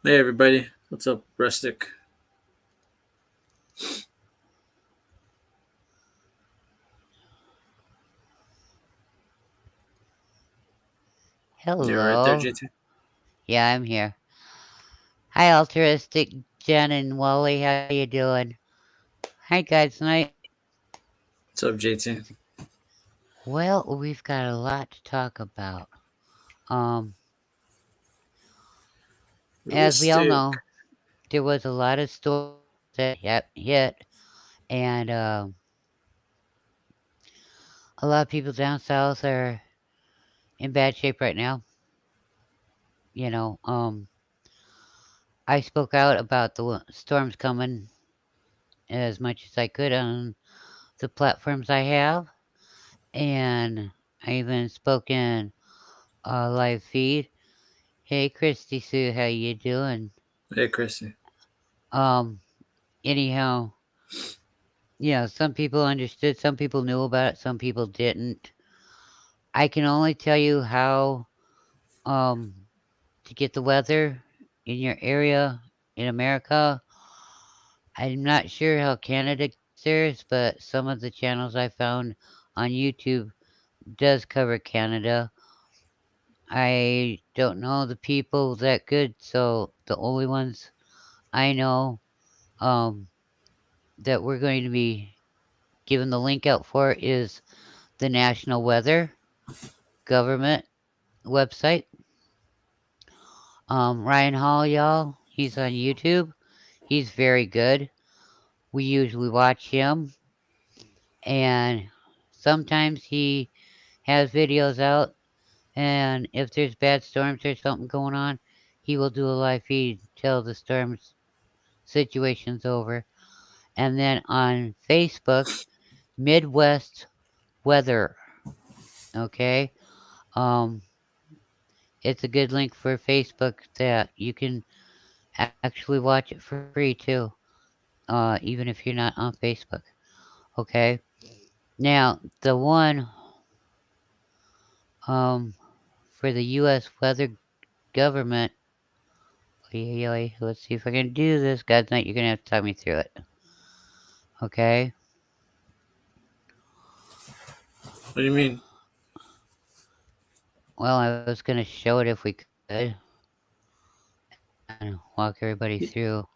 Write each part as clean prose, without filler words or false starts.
Hey everybody, what's up, Rustic? You're right there, Hello. JT. Yeah, I'm here. Hi, altruistic Jen and Wally. How you doing? Hi, guys. Tonight. What's up, JT? Well, we've got a lot to talk about. Um, as we all Rustic. know, there was a lot of storms that hit, and a lot of people down south are in bad shape right now. You know, I spoke out about the storms coming as much as I could on the platforms I have, and I even spoke in a live feed. Hey, Christy Sue, how you doing? Hey, Chrissy. Um, anyhow, some people understood, some people knew about it, some people didn't. I can only tell you how um to get the weather in your area in America. I'm not sure how Canada gets theirs, but some of the channels I found on YouTube does cover Canada. I don't know the people that good, so the only ones I know um that we're going to be giving the link out for is the National Weather Government website. Ryan Hall, y'all, he's on YouTube. He's very good. We usually watch him, and sometimes he has videos out. And if there's bad storms or something going on, he will do a live feed till the storm situation's over. And then on Facebook, Midwest Weather. Okay. Um, it's a good link for Facebook that you can actually watch it for free too, even if you're not on Facebook. Okay. Now, the one um, for the U.S. weather government. Let's see if I can do this. God's night, you're going to have to talk me through it. Okay. What do you mean? Well, I was going to show it if we could and walk everybody Y- through.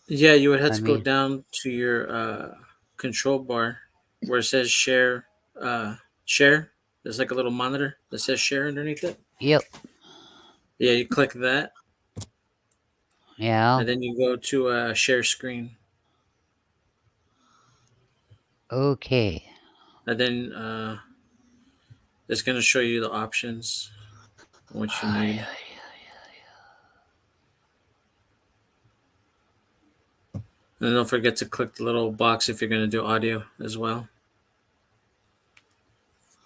Yeah, you would have I to go mean, down to your control bar where it says share. Share. There's like a little monitor that says share underneath it. yep. Yeah, you click that, Yeah. and then you go to share screen, Okay. and then it's gonna show you the options what you need. And don't forget to click the little box if you're gonna do audio as well.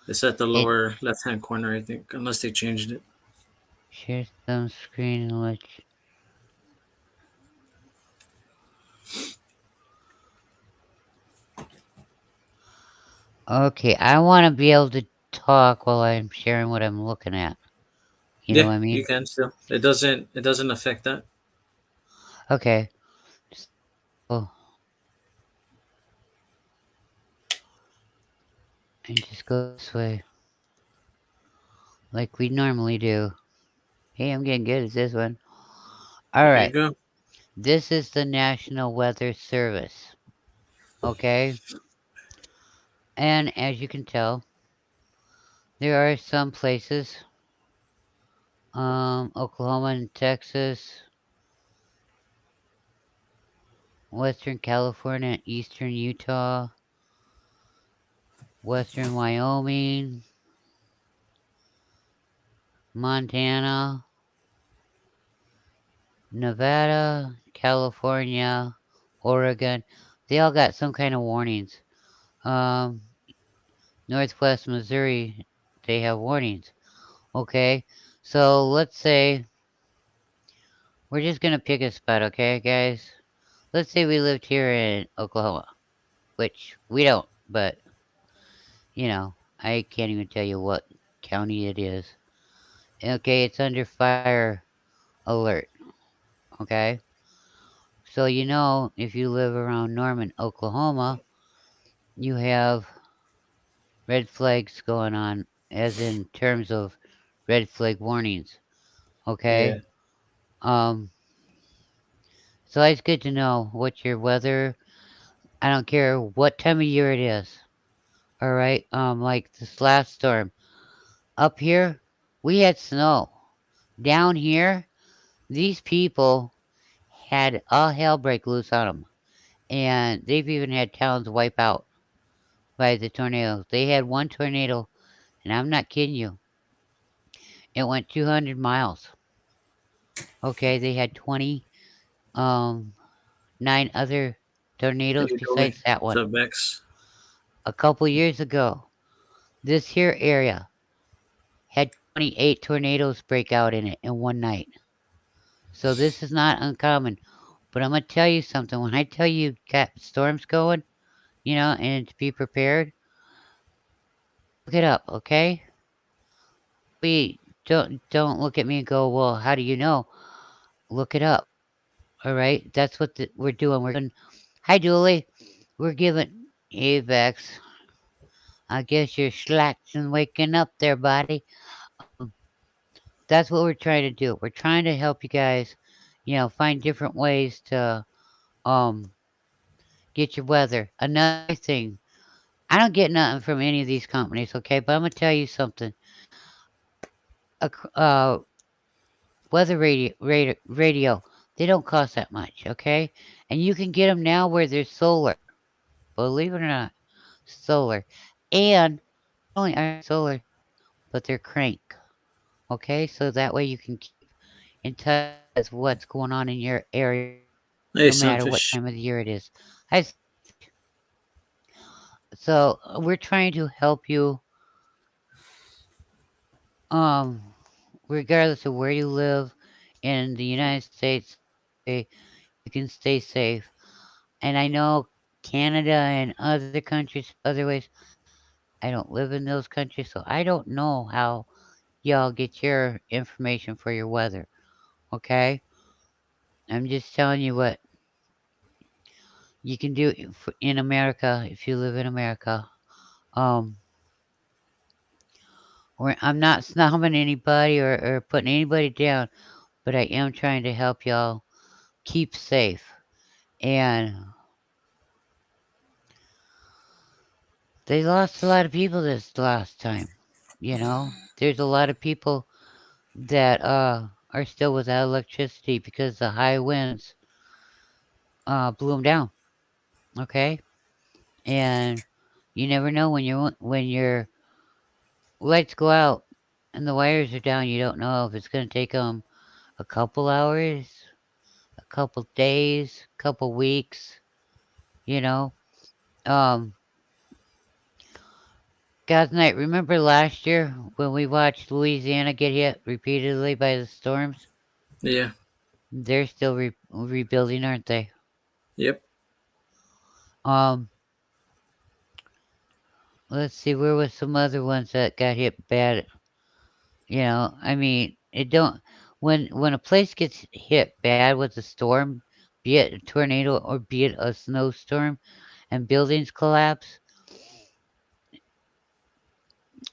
It's at the It lower left hand corner, I think, unless they changed it. shares some screen and let you. Okay, I want to be able to talk while I'm sharing what I'm looking at. You know Yeah, what I you mean? can still. It doesn't affect that. Okay. So, and just go this way, like we normally do. Hey, I'm getting good at this one. All There you right. go. This is the National Weather Service. Okay. And as you can tell, there are some places, Oklahoma and Texas, Western California, Eastern Utah, Western Wyoming, Montana, Nevada, California, Oregon. They all got some kind of warnings. Um, Northwest Missouri, they have warnings. Okay, so let's say we're just gonna pick a spot, okay, guys? Let's say we lived here in Oklahoma, which we don't, but I can't even tell you what county it is. Okay, it's under fire alert. Okay? So, if you live around Norman, Oklahoma, you have red flags going on, as in terms of red flag warnings. Okay? Yeah. Um, so it's good to know what your weather, I don't care what time of year it is. All right? Like this last storm. Up here, we had snow. Down here, these people had all hell break loose on them. And they've even had towns wipe out by the tornadoes. They had one tornado, and I'm not kidding you, it went 200 miles. Okay, they had um, 9 other How tornadoes you doing? besides that What's one. up, Vex? A couple years ago, this here area had 28 tornadoes break out in it in one night. So this is not uncommon. But I'm going to tell you something. When I tell you got storms going, and to be prepared, look it up, okay? We don't look at me and go, well, how do you know? Look it up. All right, that's what we're doing. We're giving. Hi, Julie. We're giving. Hey, Vex. I guess you're slacked and waking up there, buddy. Um, that's what we're trying to do. We're trying to help you guys, find different ways to um get your weather. Another thing, I don't get nothing from any of these companies, okay? But I'm gonna tell you something. Weather radio, they don't cost that much, okay? And you can get them now where there's solar. Believe it or not, solar. And not only are they solar, but they're crank. Okay, so that way you can keep in touch with what's going on in your area, Hey, no matter what Sunfish. time of the year it is. I so we're trying to help you, um, regardless of where you live in the United States. Okay, you can stay safe. And I know Canada and other countries, other ways. I don't live in those countries, so I don't know how y'all get your information for your weather. Okay, I'm just telling you what you can do in America if you live in America. Um, I'm not snobbing anybody or putting anybody down, but I am trying to help y'all keep safe. And they lost a lot of people this last time. There's a lot of people that are still without electricity because the high winds blew them down. Okay, and you never know when your lights go out and the wires are down. You don't know if it's going to take them a couple hours, a couple days, couple weeks. You know, um, God's night. Remember last year when we watched Louisiana get hit repeatedly by the storms? Yeah. They're still rebuilding, aren't they? Yep. Um, let's see, where was some other ones that got hit bad? I mean, it don't when a place gets hit bad with a storm, be it a tornado or be it a snowstorm, and buildings collapse,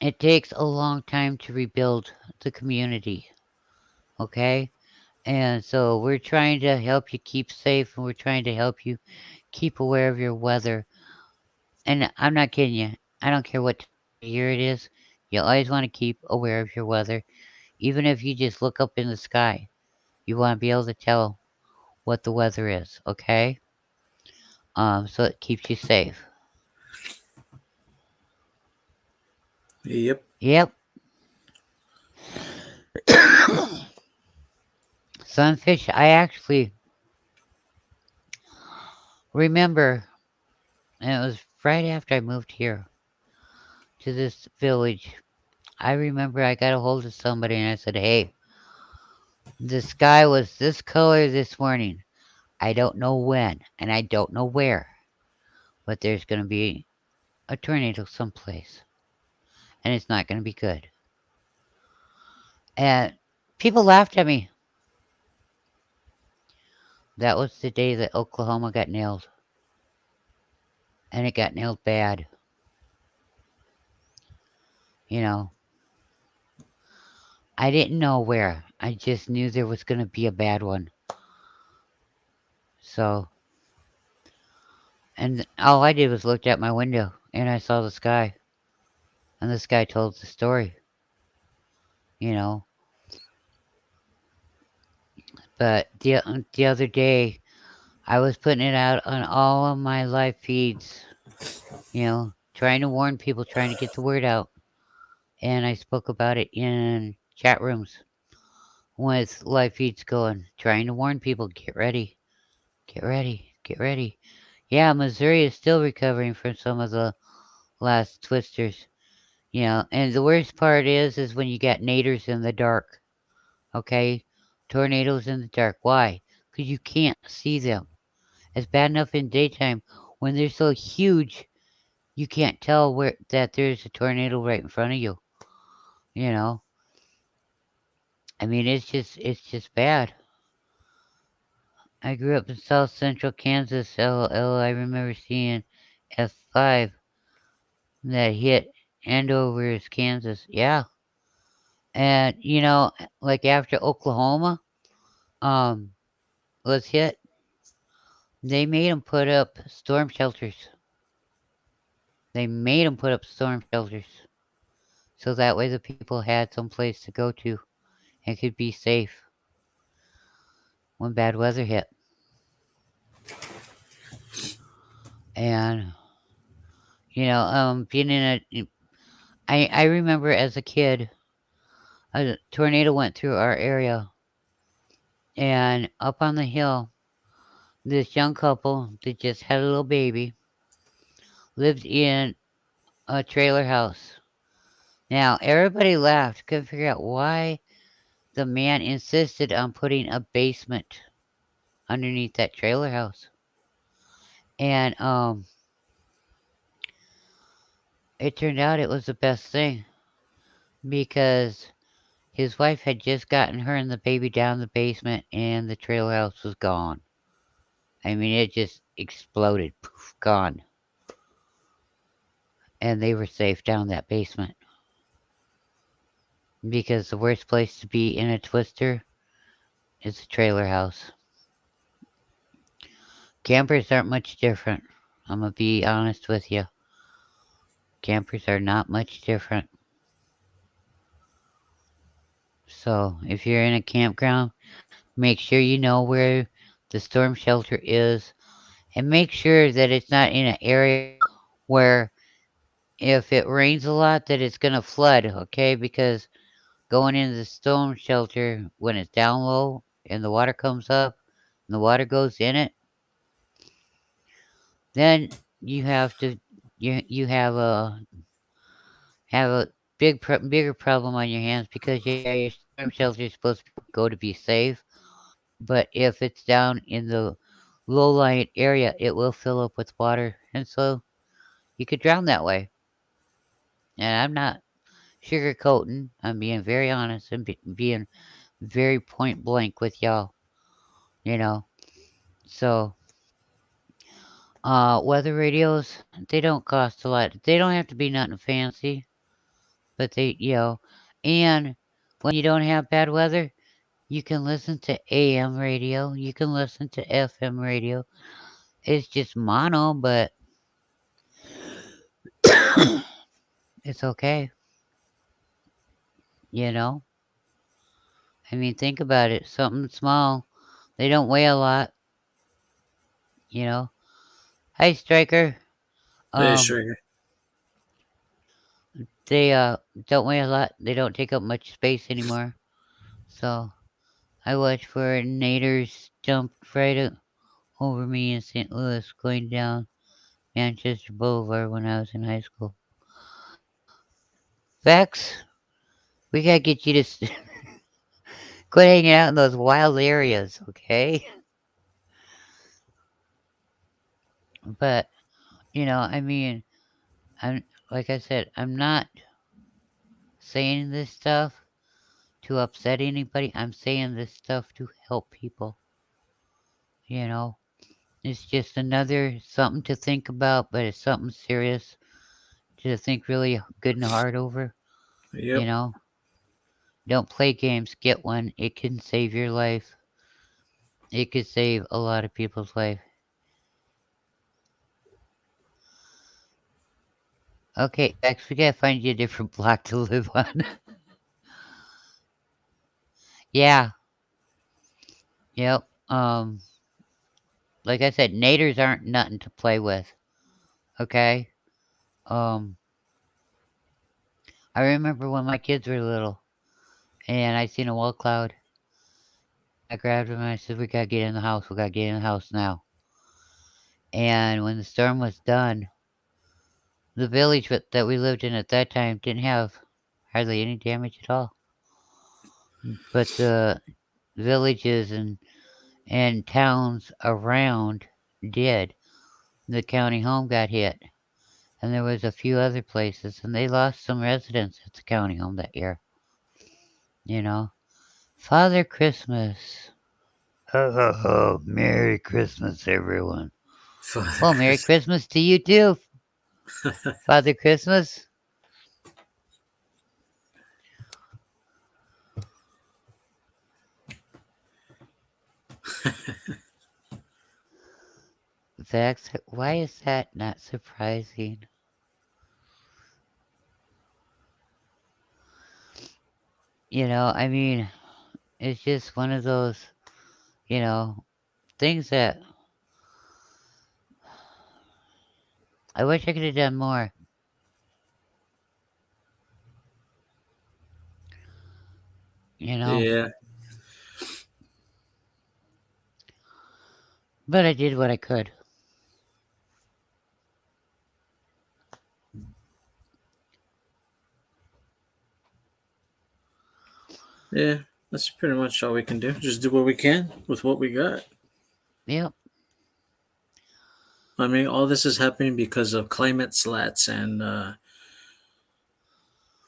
it takes a long time to rebuild the community. Okay? And so we're trying to help you keep safe and we're trying to help you keep aware of your weather. And I'm not kidding you. I don't care what time of year it is. You always want to keep aware of your weather. Even if you just look up in the sky, you want to be able to tell what the weather is, okay? So it keeps you safe. Yep. Yep. Sunfish, I actually remember, and it was right after I moved here to this village. I remember I got a hold of somebody and I said, hey, the sky was this color this morning. I don't know when and I don't know where, but there's going to be a tornado someplace and it's not going to be good. And people laughed at me. That was the day that Oklahoma got nailed, and it got nailed bad. You know, I didn't know where. I just knew there was going to be a bad one. So, and all I did was looked out my window and I saw the sky, and the sky told the story. You know, but the other day I was putting it out on all of my live feeds. Trying to warn people, trying to get the word out, and I spoke about it in chat rooms with live feeds going, trying to warn people, get ready, get ready, get ready. Yeah, Missouri is still recovering from some of the last twisters. And the worst part is when you got naders in the dark, okay? Tornadoes in the dark. Why? Because you can't see them. It's bad enough in daytime. When they're so huge, you can't tell where that there's a tornado right in front of you. You know, I mean, it's just bad. I grew up in South Central Kansas. I remember seeing F5 that hit Andover's, Kansas. Yeah, and like after Oklahoma um was hit, they made them put up storm shelters. They made them put up storm shelters so that way the people had some place to go to and could be safe when bad weather hit. And being in a I remember as a kid, a tornado went through our area, and up on the hill, this young couple that just had a little baby lived in a trailer house. Now, everybody laughed, couldn't figure out why the man insisted on putting a basement underneath that trailer house. And it turned out it was the best thing because his wife had just gotten her and the baby down the basement and the trailer house was gone. I mean, it just exploded. Poof, gone. And they were safe down that basement because the worst place to be in a twister is a trailer house. Campers aren't much different. I'm going to be honest with you. Campers are not much different. So, if you're in a campground, make sure you know where the storm shelter is and make sure that it's not in an area where if it rains a lot that it's going to flood, okay? Because going into the storm shelter when it's down low and the water comes up and the water goes in it, then you have to you have a bigger problem on your hands because yeah, your storm shelter is supposed to go to be safe, but if it's down in the low-lying area, it will fill up with water, and so you could drown that way. And I'm not sugarcoating. I'm being very honest and being very point blank with y'all. You know. So, weather radios, they don't cost a lot. They don't have to be nothing fancy, but and when you don't have bad weather, you can listen to AM radio. You can listen to FM radio. It's just mono, but it's okay. You know. I mean, think about it. Something small. They don't weigh a lot. You know. Hi, Striker. Hey, Um, sure. they don't weigh a lot. They don't take up much space anymore. So I watched for naders jump right over me in St. Louis going down Manchester Boulevard when I was in high school. Vex, we gotta get you to quit hanging out in those wild areas, okay? But I mean, I'm like I said, I'm not saying this stuff to upset anybody. I'm saying this stuff to help people. you know. It's just another something to think about, but it's something serious to think really good and hard over, you Yep. know. Don't play games, get one. It can save your life. It could save a lot of people's life. Okay, Bex, we gotta find you a different block to live on. Yeah, yep. Like I said, naders aren't nothing to play with. Okay. Um, I remember when my kids were little, and I seen a wall cloud. I grabbed him and I said, "We gotta get in the house. We gotta get in the house now." And when the storm was done, the village that we lived in at that time didn't have hardly any damage at all. But the villages and towns around did. The county home got hit, and there was a few other places, and they lost some residents at the county home that year. You know, Father Christmas. Oh, Merry Christmas, everyone. Father Well, Merry Chris. Christmas to you too, Father Christmas. Vex, why is that not surprising? I mean, it's just one of those, you know, things that I wish I could have done more, you know, Yeah. but I did what I could. Yeah. That's pretty much all we can do. Just do what we can with what we got. Yep. I mean, all this is happening because of climate slats and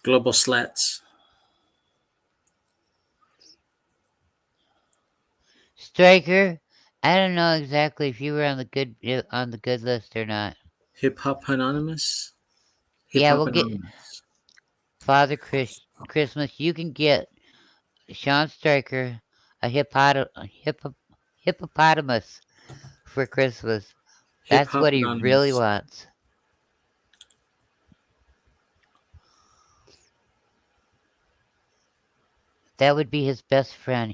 global slats. Striker, I don't know exactly if you were on the good list or not. Hip Hop Anonymous. Hip Yeah, Hop we'll get Anonymous. Christmas. You can get Sean Striker a hippopotamus for Christmas. Hip That's Hop what he really Anonymous. wants. That would be his best friend.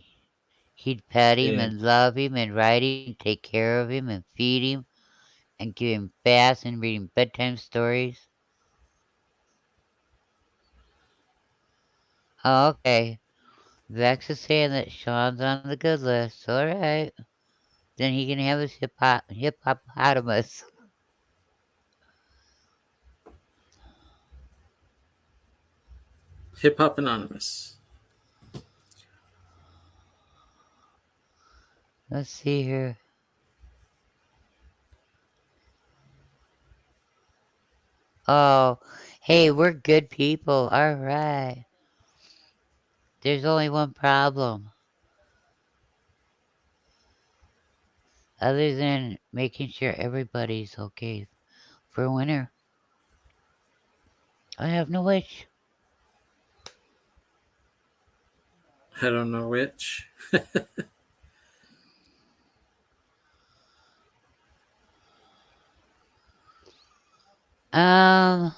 He'd pet him Yeah. and love him and ride him, take care of him and feed him and give him baths and read him bedtime stories. Oh, okay. Vex is saying that Sean's on the good list. All right. Then he can have his hippopotamus. Hip Hop Anonymous. Let's see here. Oh, hey, we're good people. All right. There's only one problem. Other than making sure everybody's okay for winter, I have no wish. I don't know which. Um,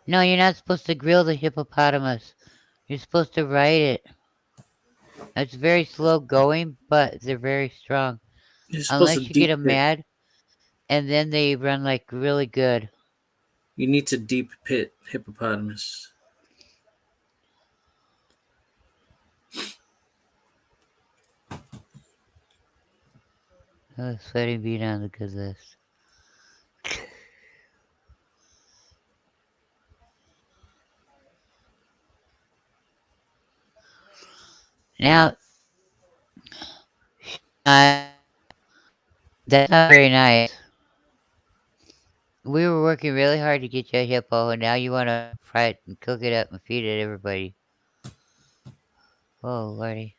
no, you're not supposed to grill the hippopotamus. You're supposed to ride it. It's very slow going, but they're very strong. You're supposed to Unless you get deep them pit. mad, and then they run like really good. You need to deep pit hippopotamus. Oh, sweaty beat on the good list. Now, uh, that's not very nice. We were working really hard to get you a hippo, and now you want to fry it and cook it up and feed it everybody. Oh, lordy.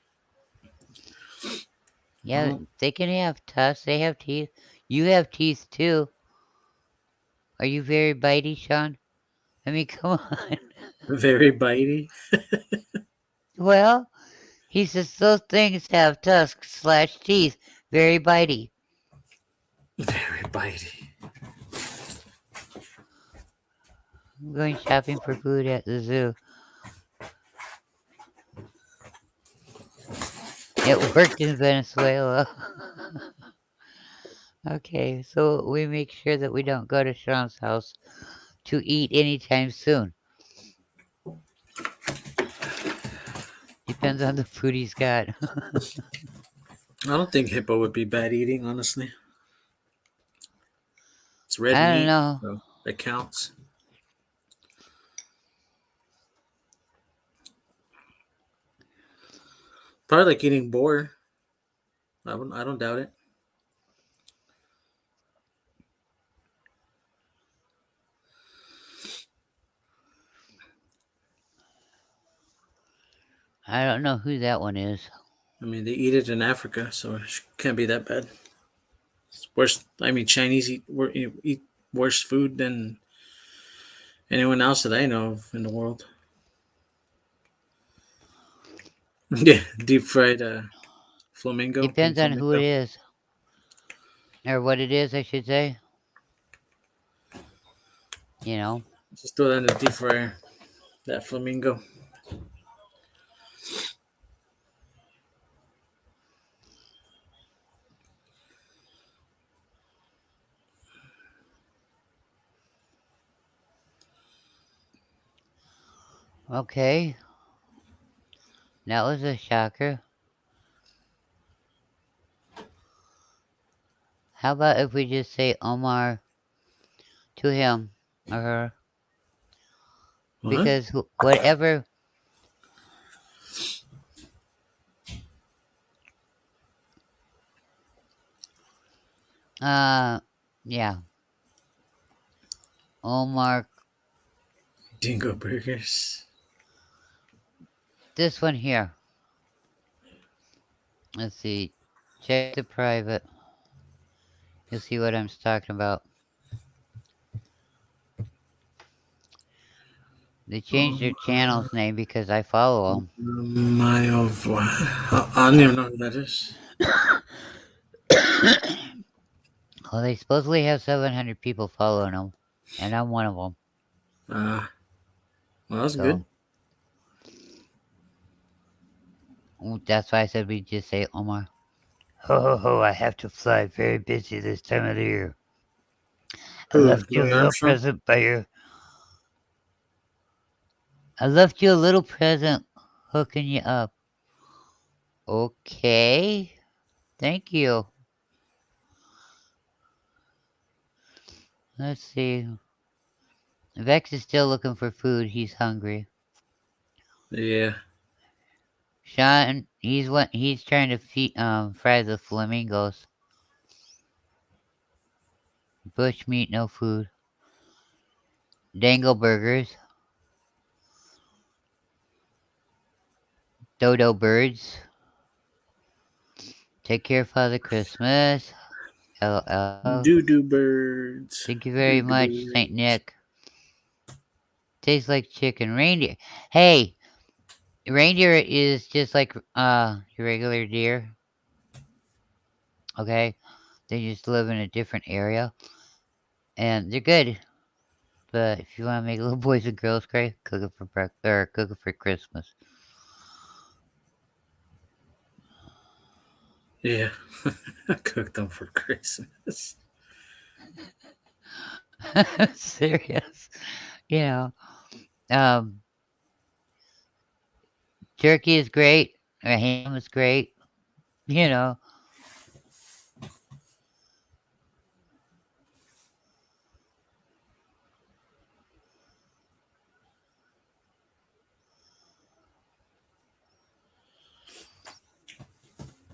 Yeah, Oh, they can have tusks. They have teeth. You have teeth too. Are you very bitey, Sean? I mean, come on. very bitey. Well, he says those things have tusks slash teeth. Very bitey. Very bitey. I'm going shopping for food at the zoo. It worked in Venezuela. Okay, so we make sure that we don't go to Sean's house to eat anytime soon. Depends on the food he's got. I don't think hippo would be bad eating, honestly. It's red I don't meat, know. so it counts. Probably like eating boar. I don't doubt it. I don't know who that one is. I mean, they eat it in Africa, so it can't be that bad. It's worse. I mean, Chinese eat worse food than anyone else that I know of in the world. Yeah, deep fried flamingo, pink Depends on who it flamingo. is. Or what it is, I should say. You know. Just throw that in the deep fryer. That flamingo. Okay. That was a shocker. How about if we just say Omar to him or her? What? Because whatever. Uh, yeah. Omar. Dingo burgers. This one here. Let's see. Check the private. You'll see what I'm talking about. They changed their channel's name because I follow them. My of I don't even know who that is. Well, they supposedly have 700 people following them, and I'm one of them. Uh, well, that's good. So that's why I said we just say Omar. Ho ho ho! I have to fly. Very busy this time of the year. I Who? left you a Louis little Armstrong? present by your. I left you a little present, hooking you up. Okay. Thank you. Let's see. Vex is still looking for food. He's hungry. Yeah. Sean, he's trying to fry the flamingos. Bush meat, no food. Dangle burgers. Dodo birds. Take care, Father Christmas. LL. Doo doo birds. Thank you Doo very doo much, Saint birds. Nick. Tastes like chicken. Reindeer. Hey, reindeer is just like your regular deer. Okay, they just live in a different area, and they're good. But if you want to make little boys and girls cry, cook it for breakfast or cook it for Christmas. Yeah. I cooked them for Christmas. Serious, you know. Um, Turkey is great. Ham is great. You know.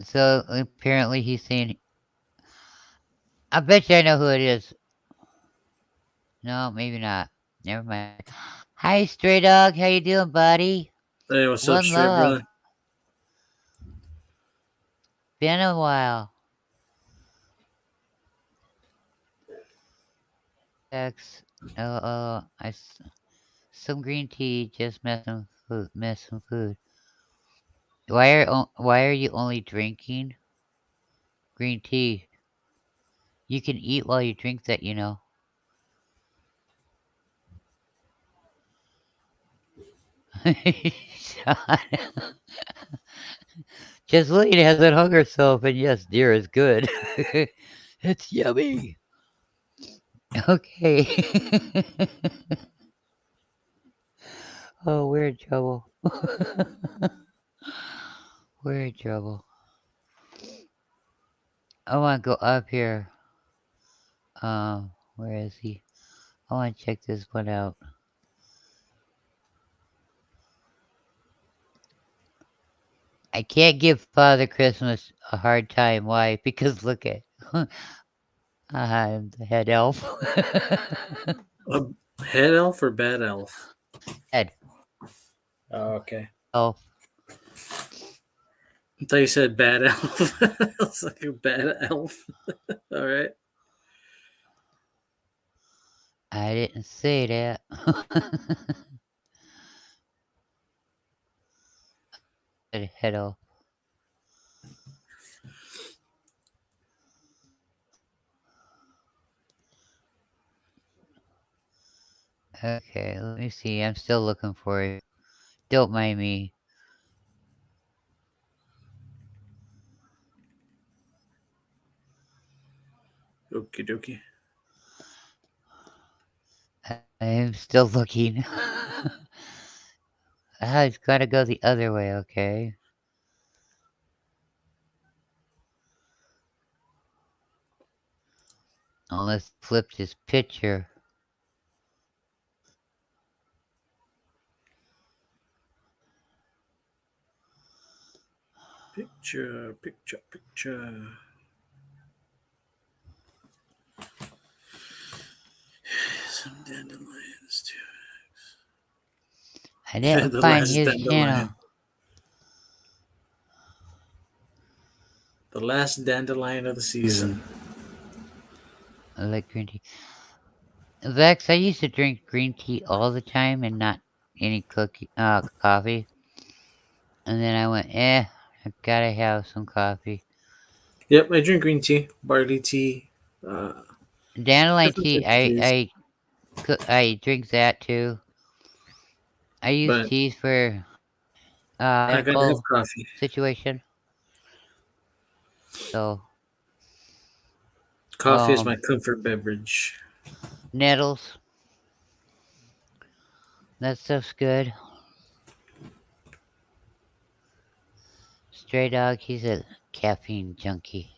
So apparently he's saying, "I bet you I know who it is." No, maybe not. Never mind. Hi, stray dog. How you doing, buddy? Hey, what's up, One straight love. brother? Been a while. X. Some green tea. Just mess some food. Why are you only drinking green tea? You can eat while you drink that. Sean, just Lillian hasn't hung herself, and yes, dear is good. It's yummy. Okay. Oh, we're in trouble. We're in trouble. I want to go up here. Where is he? I want to check this one out. I can't give Father Christmas a hard time. Why? Because look at, I'm the head elf. A head elf or bad elf? Head Oh, okay. elf. I thought you said bad elf. It's like a bad elf. All right. I didn't say that. Head elf. Okay, let me see. I'm still looking for it. Don't mind me. Okie dokie. I'm still looking. It's gotta go the other way, okay? Unless flipped his picture. Picture, picture, picture. Some dandelions I too. didn't The find last his channel. dandelion. The last dandelion of the season. I like green tea. Vex, I used to drink green tea all the time and not any coffee. And then I went, I gotta have some coffee. Yep, I drink green tea, barley tea, uh, Dandelion different tea, types of teas. I drink that too. I use But teas for I gotta have medical coffee. situation. So, Coffee is my comfort beverage. nettles, that stuff's good. Stray dog, he's a caffeine junkie.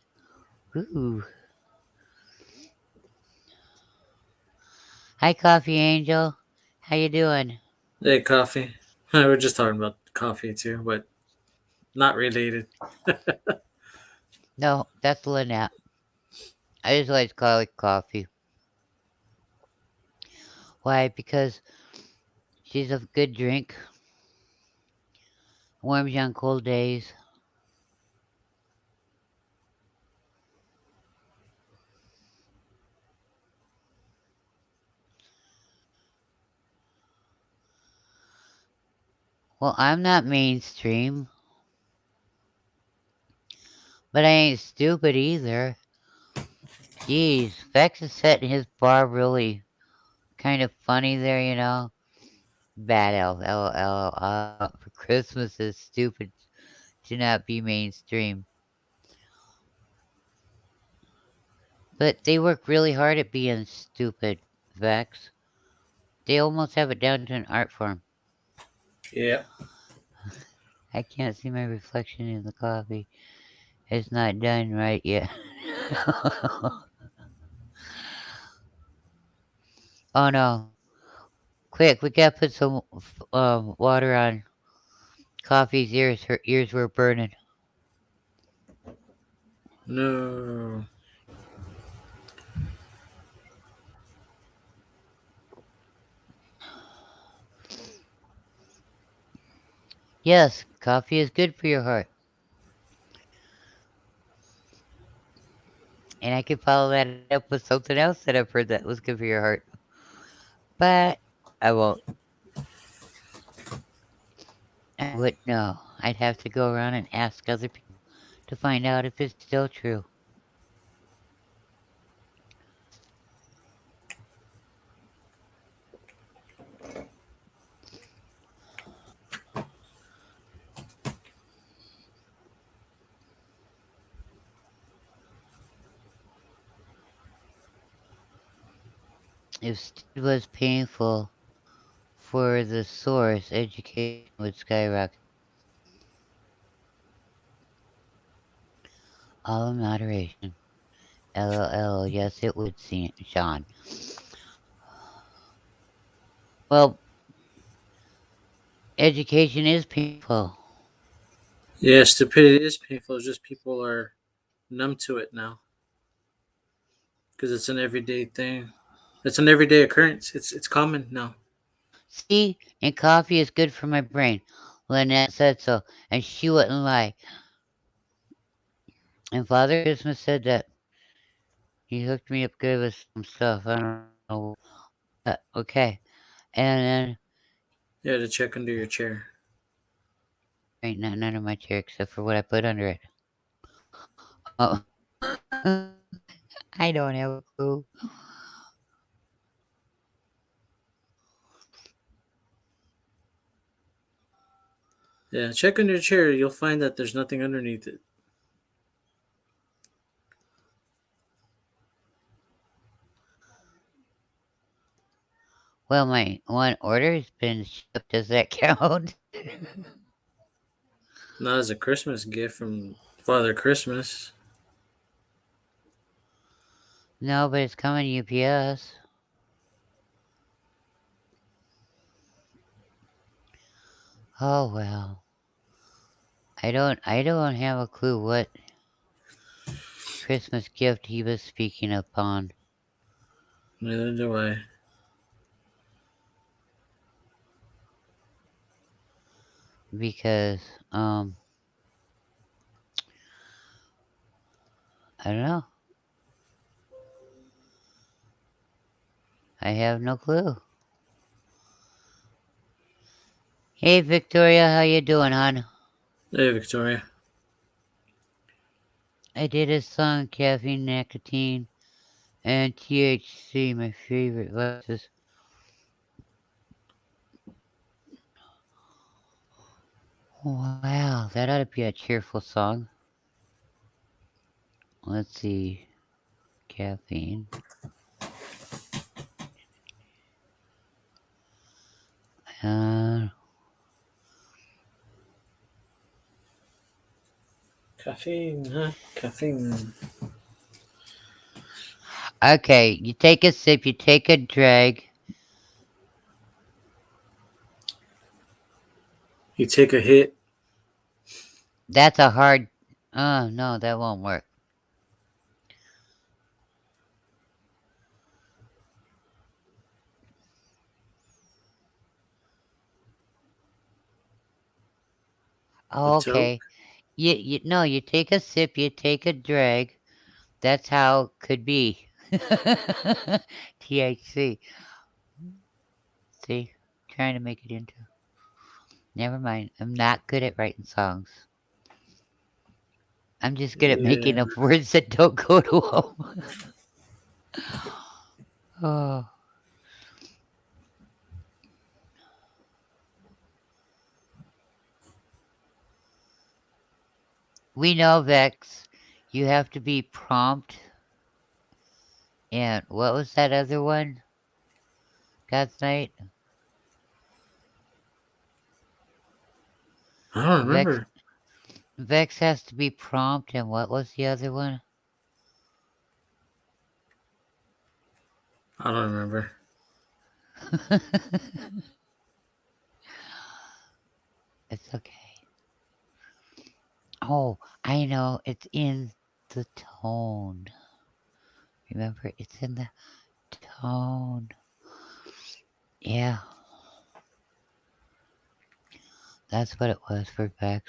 Ooh. Hi, Coffee Angel. How you doing? Hey, coffee. We were just talking about coffee too, but not related. No, that's Lynette. I just like to call it coffee. Why? Because she's a good drink, warms you on cold days. Well, I'm not mainstream, but I ain't stupid either. Jeez, Vex is setting his bar really kind of funny there. Bad elf, lol. For Christmas is stupid to not be mainstream. But they work really hard at being stupid, Vex. They almost have it down to an art form. Yeah. I can't see my reflection in the coffee. It's not done right yet. Oh no. Quick, we gotta put some water on Coffee's ears. Her ears were burning. No. Yes, coffee is good for your heart. And I could follow that up with something else that I've heard that was good for your heart. But I won't. I wouldn't know. I'd have to go around and ask other people to find out if it's still true. If Steed was painful for the source, education would skyrocket. All in moderation. LOL. Yes, it would, Sean. Well, education is painful. Yeah, stupidity is painful. It's just people are numb to it now because it's an everyday thing. It's an everyday occurrence. It's common now. See, and coffee is good for my brain. Lynette said so, and she wouldn't lie. And Father Christmas said that he hooked me up good with some stuff. I don't know. Okay. And then, Yeah, to check under your chair. ain't nothing under my chair except for what I put under it. Oh, I don't have a clue. Yeah, check under your chair. You'll find that there's nothing underneath it. Well, my one order has been shipped. Does that count? Not as a Christmas gift from Father Christmas. No, but it's coming UPS. Oh well. I don't have a clue what Christmas gift he was speaking upon Neither do I. because I don't know. I have no clue. Hey Victoria, how you doing, hon? Hey, Victoria. I did a song, caffeine, nicotine, and THC, my favorite vices. Wow, that ought to be a cheerful song. Let's see. Caffeine. Uh, Caffeine, huh? Caffeine. okay, you take a sip, you take a drag. You take a hit. That's a hard. Oh, no, that won't work. A Oh, toke. okay. You no, you take a sip, you take a drag. That's how it could be. THC. See, trying to make it into. Never mind. I'm not good at writing songs. I'm just good at Yeah. making up words that don't go to them. Oh, we know, Vex. You have to be prompt. And what was that other one? God's night. I don't Vex. remember. Vex has to be prompt. And what was the other one? I don't remember. It's okay. Oh, I know. It's in the tone. Remember, it's in the tone. Yeah, that's what it was for Vex.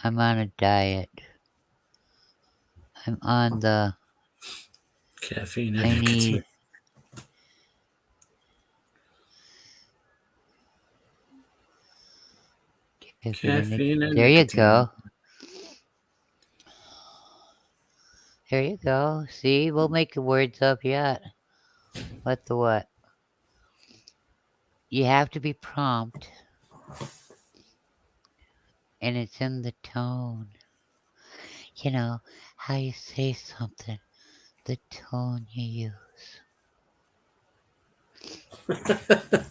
I'm on a diet. I'm on the Caffeine and I nicotine. need caffeine and Caffeine and there you nicotine. go. There you go. See, we'll make the words up yet. What the what? You have to be prompt, and it's in the tone. You know, how you say something, the tone you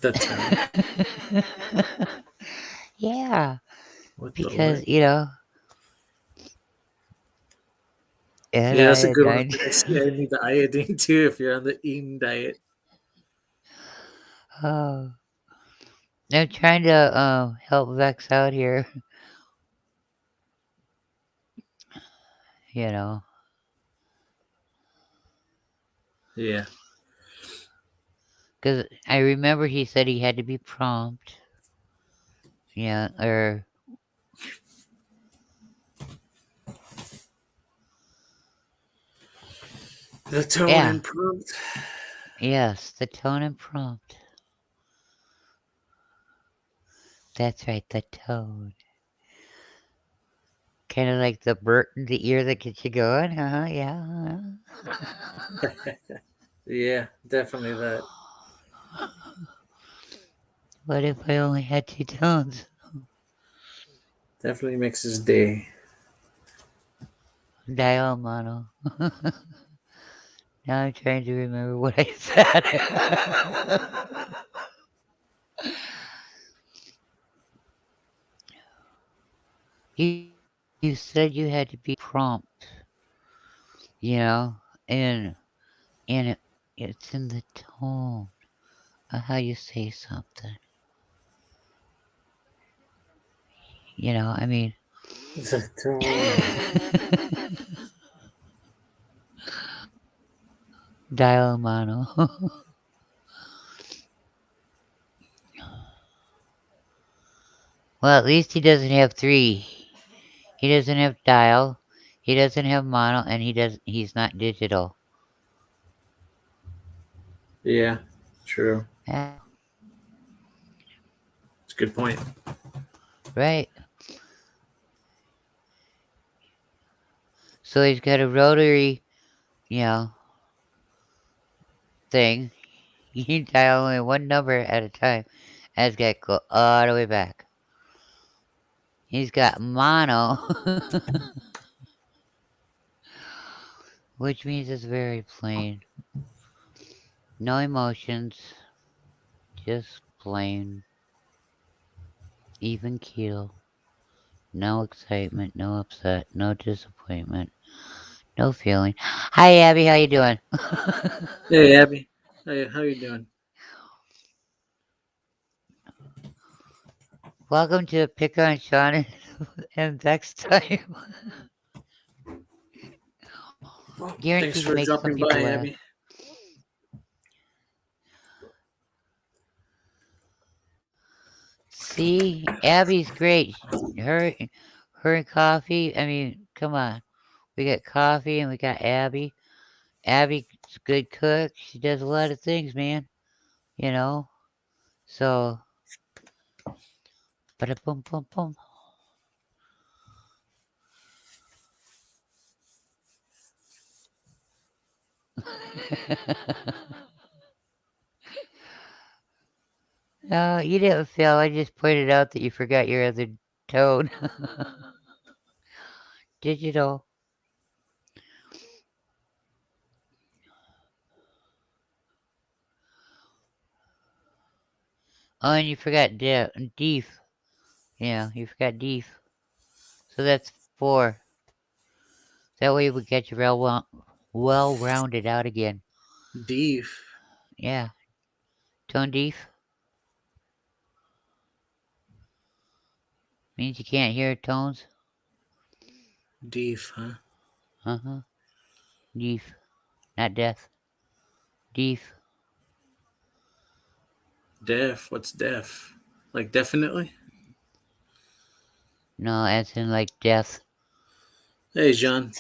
The tone. use. Yeah, What the because, what? and Yeah, that's a good one. iodine. I see. I need the iodine too if you're on the eating diet. Oh, I'm trying to help Vex out here, you know, Yeah. because I remember he said he had to be prompt. Yeah, or The tone yeah, and prompt. yes, the tone and prompt. That's right, the tone. Kind of like the burp in the ear that gets you going. Yeah. Yeah, definitely that. What if I only had two tones? Definitely makes his day. Dial mono. Now I'm trying to remember what I said. you, you said you had to be prompt, you know, and it's in the tone of how you say something. I mean, The tone. dial mono. Well, at least he doesn't have three. He doesn't have dial. He doesn't have mono, and he's not digital. Yeah, true. Yeah, It's a good point. right. So he's got a rotary, you know, thing. You can dial only one number at a time. And it's got to go all the way back. He's got mono, which means it's very plain. No emotions, just plain, even keel. No excitement, no upset, no disappointment, no feeling. Hi, Abby, how you doing? Hey, Abby. How you doing? Welcome to Pick on Sean and Vex time. Well, thanks Guaranteed to for make some dropping people by, laugh. Abby. See, Abby's great. Her, her and coffee. I mean, come on. We got coffee and we got Abby. Abby's a good cook. She does a lot of things, man. You know. So, ba boom, boom, boom. No, you didn't fail. I just pointed out that you forgot your other tone. Digital. Oh, and you forgot deef. Yeah, you forgot deef. So that's four. That way we get you well rounded out again. Deef. Yeah, tone deef means you can't hear tones. Deef, huh? Uh huh. Deef, not deaf. Deef. Deaf. What's deaf? Like definitely? No, as in like death. Hey, John.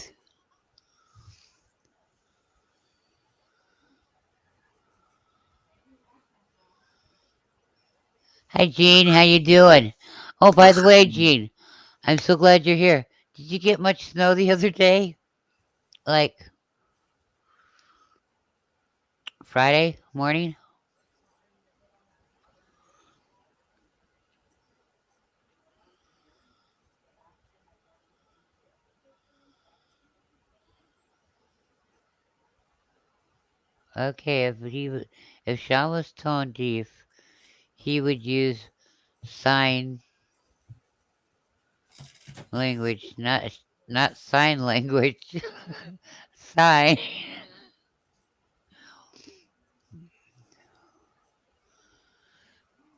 Hi, Gene. How you doing? Oh, by the way, Gene, I'm so glad you're here. Did you get much snow the other day? Like Friday morning? Okay, if Sean was tone deaf, he would use sign language, not sign language. Sign.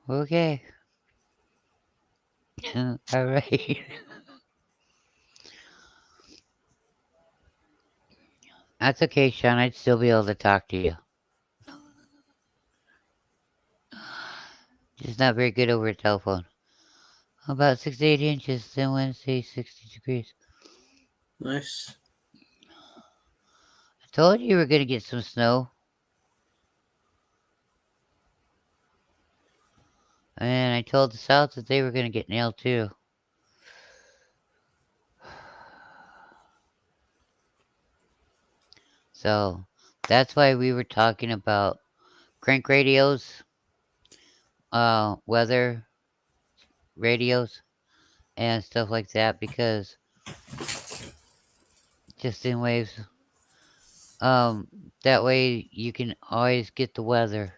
Okay. All right. That's okay, Sean. I'd still be able to talk to you. Just not very good over a telephone. About 6 to 8 inches, then Wednesday, 60 degrees. Nice. I told you were going to get some snow. And I told the South that they were going to get nailed too. So that's why we were talking about crank radios, weather radios, and stuff like that because just in waves, um, that way you can always get the weather.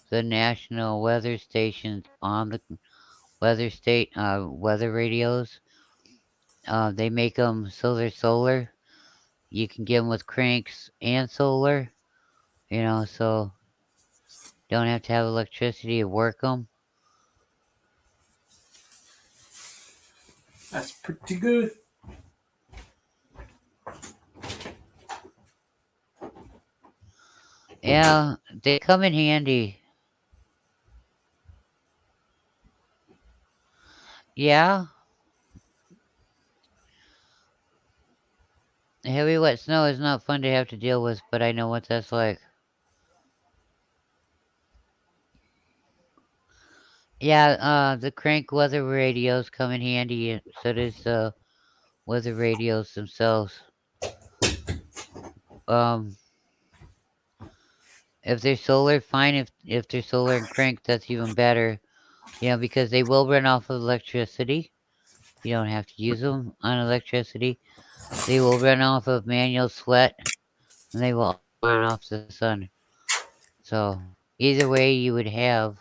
The national weather stations on the weather radios, they make them so they're solar. You can get them with cranks and solar, so don't have to have electricity to work them. That's pretty good. Yeah, they come in handy. Yeah, heavy wet snow is not fun to have to deal with, but I know what that's like. Yeah, the crank weather radios come in handy, and so does the weather radios themselves. Um, if they're solar, fine. If they're solar and crank, that's even better. Because they will run off of electricity. You don't have to use them on electricity. They will run off of manual sweat, and they will also run off the sun. So either way, you would have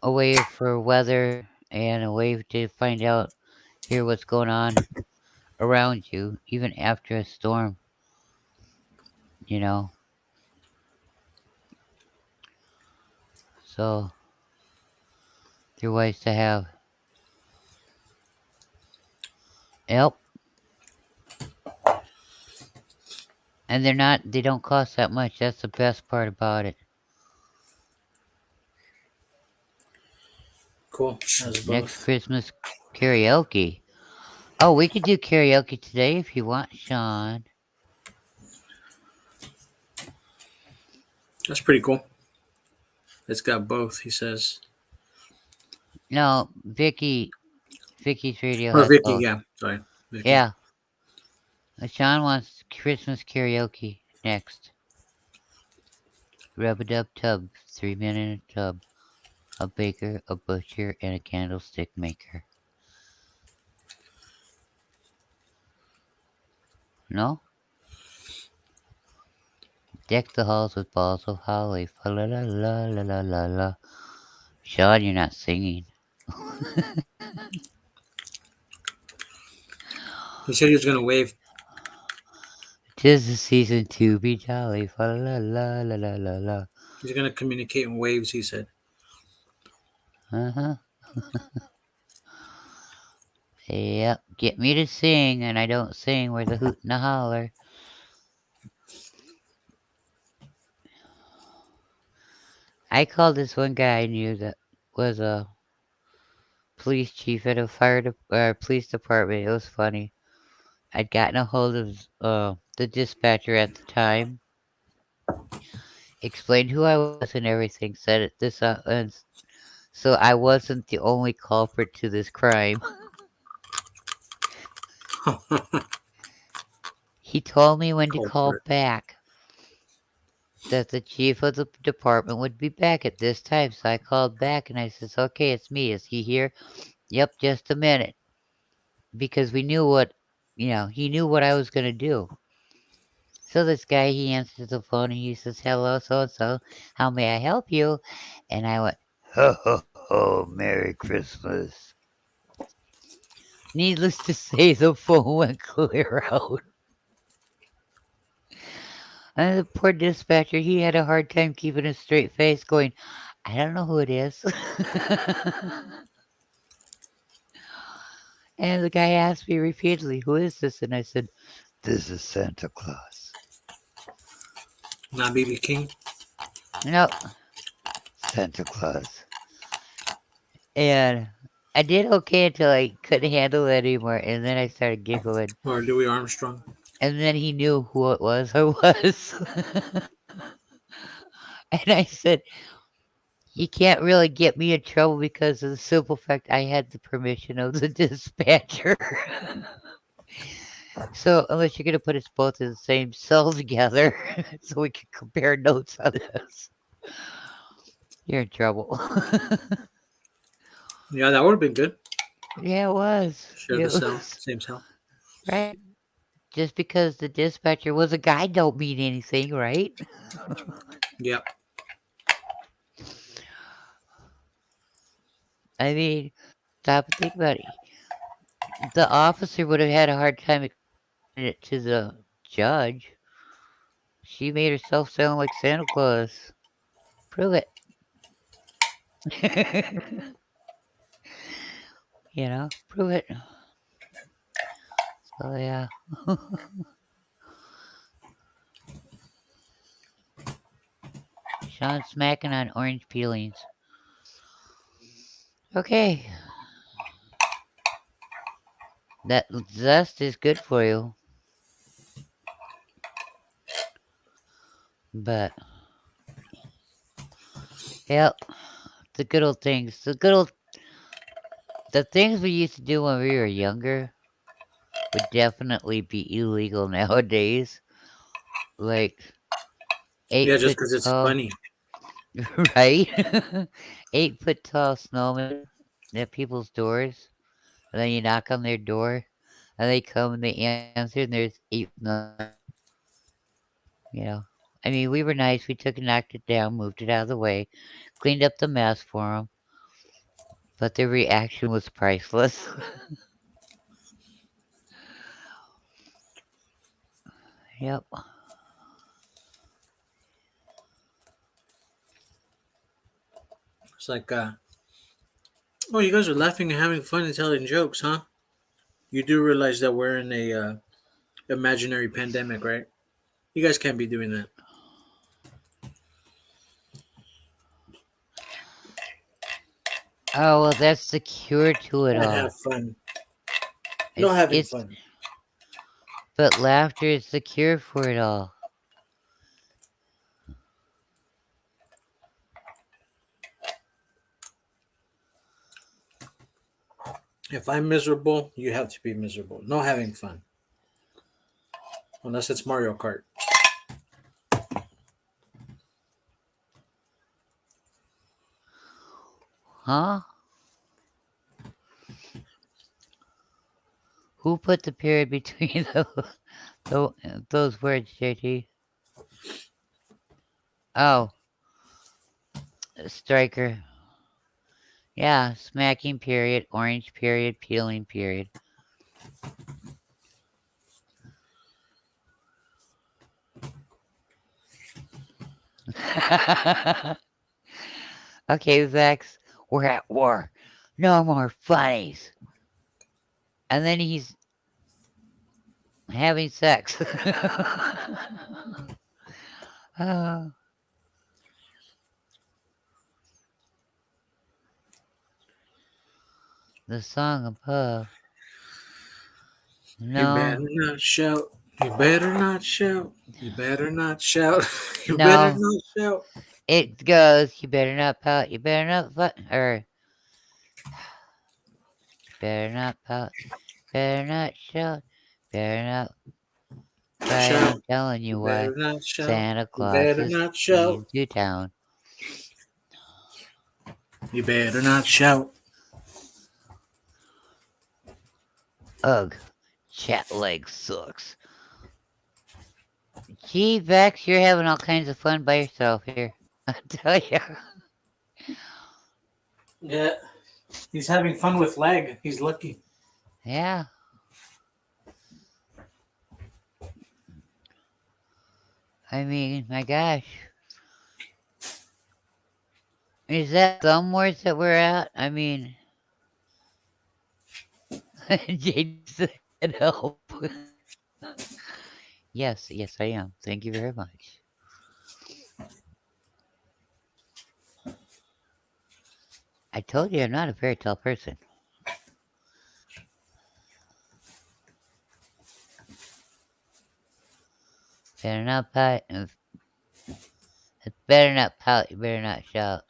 a way for weather and a way to find out, hear what's going on around you, even after a storm. You know. So they're ways to have. Yep. And they don't cost that much. That's the best part about it. Cool. Has Next both. Christmas karaoke. Oh, we could do karaoke today if you want, Sean. That's pretty cool. It's got both, he says. No, Vicky's radio Or has Vicky, both. yeah. Sorry. Vicky. Yeah, Sean wants Christmas karaoke next. Rub a dub tub, 3 men in a tub, a baker, a butcher, and a candlestick maker. No? Deck the halls with balls of holly. Fa la la la la la la la. Sean, you're not singing. He said he was going to wave. 'Tis the season to be jolly. Fa la la la la la la. He's going to communicate in waves, he said. Uh huh. Yep. Get me to sing, and I don't sing with a hoot and a holler. I called this one guy I knew that was a police chief at a police department. It was funny. I'd gotten a hold of the dispatcher at the time, explained who I was and everything. Said it this and So I wasn't the only culprit to this crime. He told me when to call Culprit. back, that the chief of the department would be back at this time. So I called back and I says, "Okay, it's me. Is he here?" "Yep, just a minute." Because we knew what, he knew what I was going to do. So this guy, he answers the phone and he says, "Hello, so and so. How may I help you?" And I went, "Ho, ho, ho, Merry Christmas." Needless to say, the phone went clear out. And the poor dispatcher, he had a hard time keeping a straight face, going, "I don't know who it is." And the guy asked me repeatedly, "Who is this?" And I said, "This is Santa Claus." Not BB King. "No, Santa Claus." And I did okay until I couldn't handle it anymore. And then I started giggling. Or Louis Armstrong. And then he knew who it was I was. And I said, "You can't really get me in trouble because of the simple fact I had the permission of the dispatcher." So unless you're gonna put us both in the same cell together, so we can compare notes on this, you're in trouble. Yeah, that would have been good. Yeah, it was. Share the It cell, was same cell. right. Just because the dispatcher was a guy don't mean anything, right? Yep. I mean, stop and think about it. The officer would have had a hard time explaining it to the judge. She made herself sound like Santa Claus. Prove it. Prove it. So yeah. Sean smacking on orange peelings. Okay, that zest is good for you, but yep, the good old things, the things we used to do when we were younger would definitely be illegal nowadays. Like eight Yeah, just foot because it's tall, funny. right? 8 foot tall snowmen at people's doors, and then you knock on their door, and they come and they answer, and there's eight snowmen. You know, I mean, we were nice. We took and knocked it down, moved it out of the way, cleaned up the mess for them, but their reaction was priceless. Yep. It's like, oh, you guys are laughing and having fun and telling jokes, huh? You do realize that we're in a imaginary pandemic, right? You guys can't be doing that. Oh well, that's the cure to it Can't have all. fun. No It's having it's fun. but laughter is the cure for it all. If I'm miserable, you have to be miserable. No having fun. Unless it's Mario Kart. Huh? Who put the period between those, those words, JT? Oh, striker. Yeah, smacking period, orange period, peeling period. Okay, Vex, we're at war. No more funnies. And then he's having sex. uh, the song above. You better No, not shout. You better not shout. You better not shout. You better no. not shout. It goes, you better not pout, you better not, or Better not pout. Better not shout. Better not cry. Shout. I'm telling You you why. better not shout. Santa You Claus better is not shout. coming to town. You better not shout. Ugh. Chat leg sucks. Gee, Vex, you're having all kinds of fun by yourself here. I tell you. Yeah, he's having fun with lag. He's lucky. Yeah. I mean, my gosh. Is that thumb worth that we're at? I mean, Jade said help. Yes, yes, I am. Thank you very much. I told you I'm not a very tall person. Better not pout. Better not pout. You better not shout.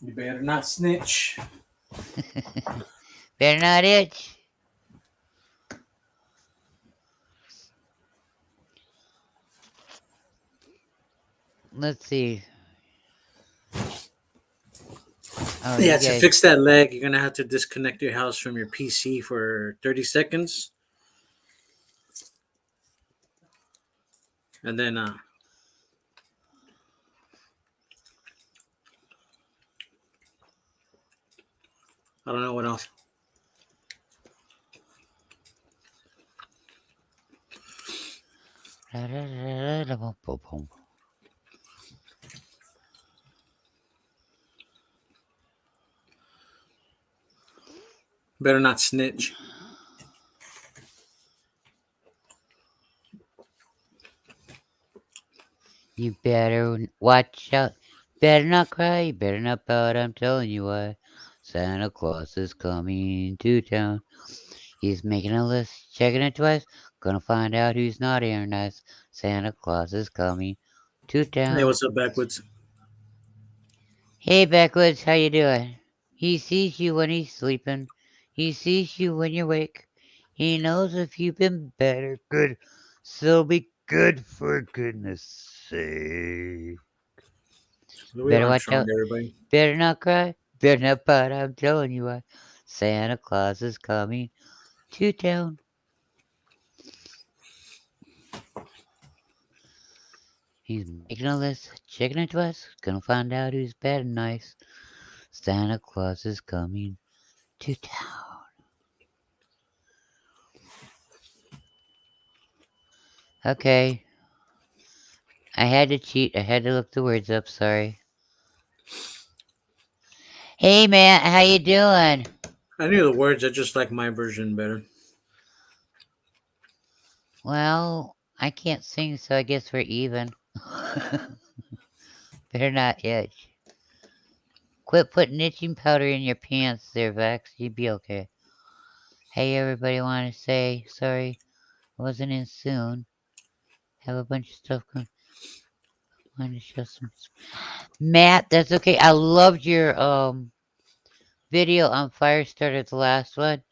You better not snitch. Better not itch. Let's see. Oh, Yeah, you to guys. fix that lag, you're gonna have to disconnect your house from your PC for 30 seconds, and then I don't know what else. Better not snitch. You better watch out. Better not cry. You better not pout. I'm telling you why. Santa Claus is coming to town. He's making a list, checking it twice. Gonna find out who's naughty or nice. Santa Claus is coming to Hey, town. what's up, backwards? Hey, Backwoods, how you doing? He sees you when he's sleeping. He sees you when you're awake. He knows if you've been better good. So be good for goodness sake. Louis Better watch Armstrong, out. everybody. Better not cry. Better not pout. I'm telling you why. Santa Claus is coming to town. He's making a list, checking it twice. Gonna find out who's bad and nice. Santa Claus is coming to town. Okay. I had to cheat. I had to look the words up. Sorry. Hey, man. How you doing? I knew the words. I just like my version better. Well, I can't sing, so I guess we're even. Better not itch. Quit putting itching powder in your pants there, Vex. You'd be okay. Hey, everybody want to say sorry I wasn't in soon. Have a bunch of stuff going. Want to show some. Matt, that's okay. I loved your video on Firestarter, the last one.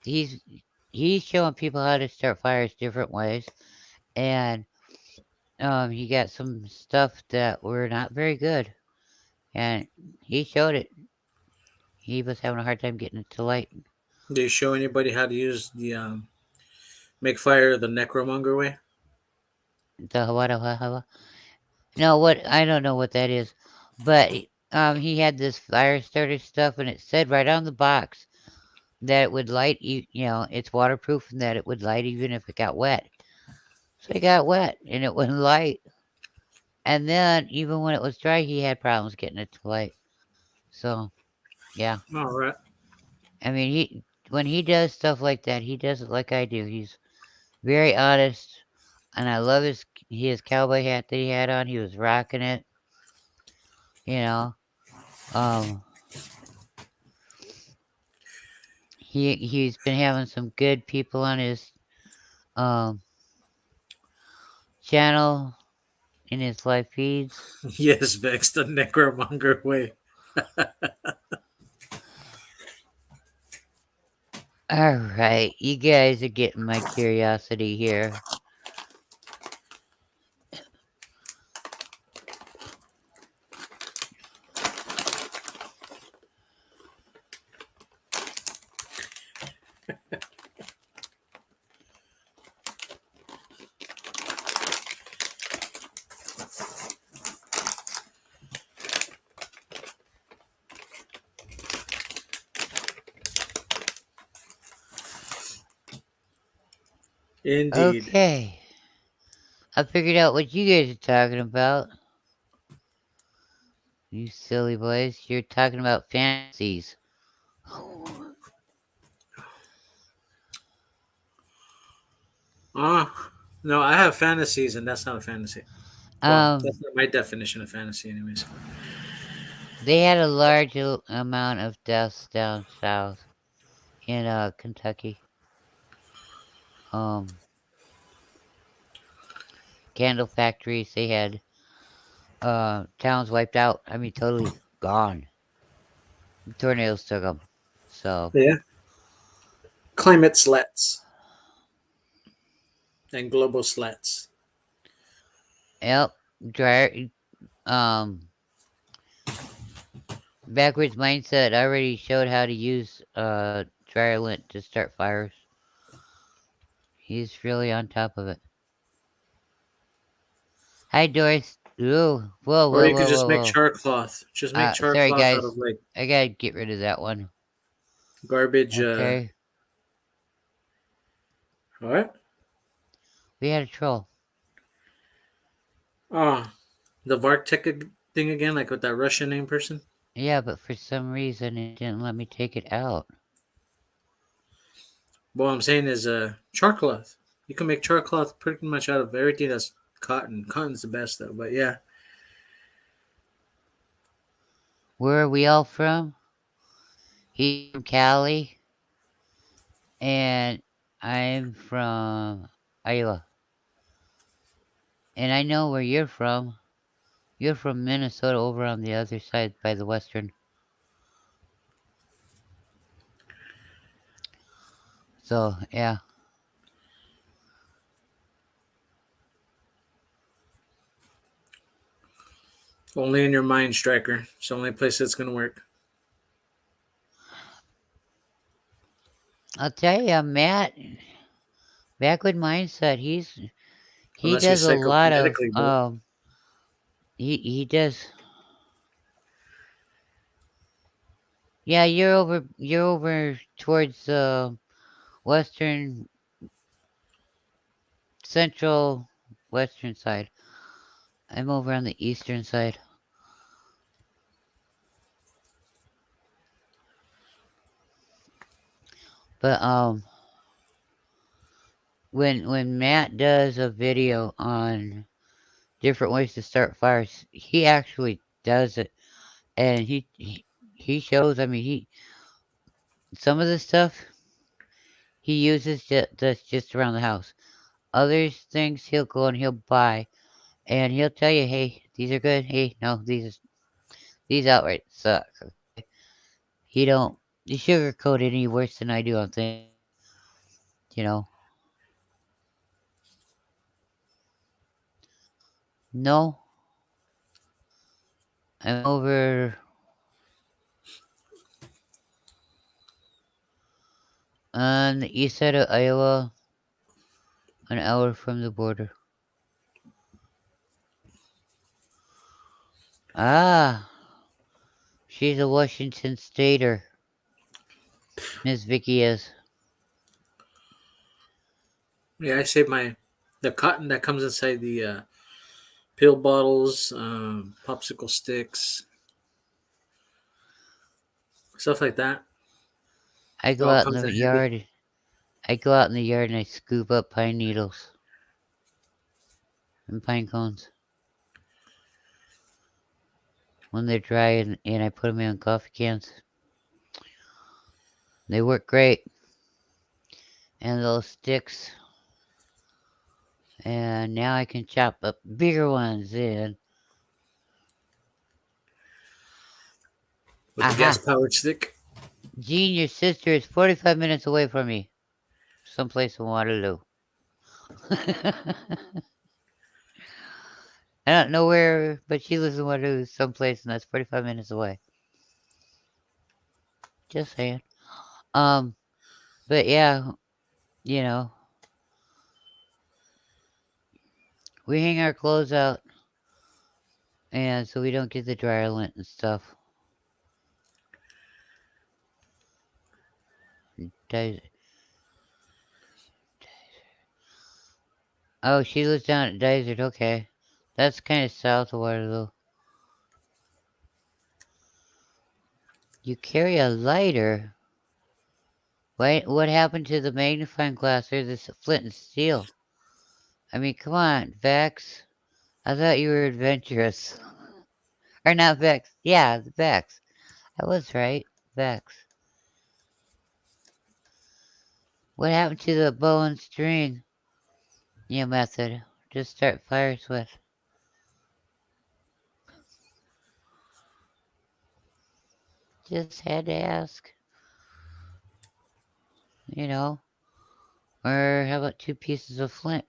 He's he's showing people how to start fires different ways, and he got some stuff that were not very good, and he showed it. He was having a hard time getting it to light. Do you show anybody how to use the make fire the necromonger way? The no, what I don't know what that is, but he had this fire starter stuff, and it said right on the box that it would light. You know, it's waterproof and that it would light even if it got wet. So it got wet and it wouldn't light. And then even when it was dry, he had problems getting it to light. So yeah, All right. I mean, he when he does stuff like that, he does it like I do. He's very honest, and I love his cowboy hat that he had on. He was rocking it, you know. Um, he's been having some good people on his um channel in his live feeds. Yes, Vex, the necromonger way. Alright, you guys are getting my curiosity here. Indeed. Okay. I figured out what you guys are talking about. You silly boys. You're talking about fantasies. No, I have fantasies, and that's not a fantasy. Well, that's Um, not my definition of fantasy, anyways. they had a large amount of deaths down south in Kentucky. Um, candle factories. They had towns wiped out. I mean, totally gone. Tornadoes took them. So, Yeah. Climate slats and global slats. yep. Dryer. Um, backwards mindset already showed how to use dryer lint to start fires. He's really on top of it. Hi, Doris. Ooh, whoa, Or whoa, you could whoa, just whoa, make whoa. char cloth. Just make char Sorry, cloth out guys. of like I gotta get rid of that one. garbage. Okay. All right. We had a troll. Oh, the Vartek thing again, like with that Russian name person. Yeah, but for some reason it didn't let me take it out. What I'm saying is char cloth. You can make char cloth pretty much out of everything that's cotton. Cotton's the best though, but yeah. Where are we all from? He's from Cali, and I'm from Iowa. And I know where you're from. You're from Minnesota over on the other side by the western. So, yeah. Only in your mind, Striker. It's the only place that's gonna work. I'll tell you, Matt, backward mindset, he Unless you're does a lot of psychokinetically built. he does. Yeah, you're over towards the western central western side. I'm over on the eastern side. But when Matt does a video on different ways to start fires, he actually does it, and he shows. I mean, he some of the stuff he uses that's just around the house. Other things he'll go and he'll buy, and he'll tell you, "Hey, these are good. Hey, no, these outright suck." Okay? He don't sugarcoat it any worse than I do on things. You know, no, I'm over on the east side of Iowa, an hour from the border. Ah, she's a Washington Stater. Miss Vicky is. Yeah, I save my the cotton that comes inside the pill bottles, popsicle sticks, stuff like that. I It go all out in comes in the handy. yard. I go out in the yard and I scoop up pine needles and pine cones when they're dry, and I put them in coffee cans. They work great. And those sticks. And now I can chop up bigger ones in. With the gas Aha! powered stick. Jean, your sister is 45 minutes away from me. Someplace in Waterloo. I don't know where, but she lives in Waterloo someplace, and that's 45 minutes away. Just saying. Um, but yeah, you know, we hang our clothes out, and so we don't get the dryer lint and stuff. Des- oh, she lives down at Desert. Okay, that's kind of south of Waterloo. You carry a lighter. Wait, what happened to the magnifying glass or this flint and steel? I mean, come on, Vex. I thought you were adventurous. Or not Vex. Yeah, Vex. I was right. Vex. What happened to the bow and string? New method. Just start fires with. Just had to ask. You know. Or how about 2 pieces of flint?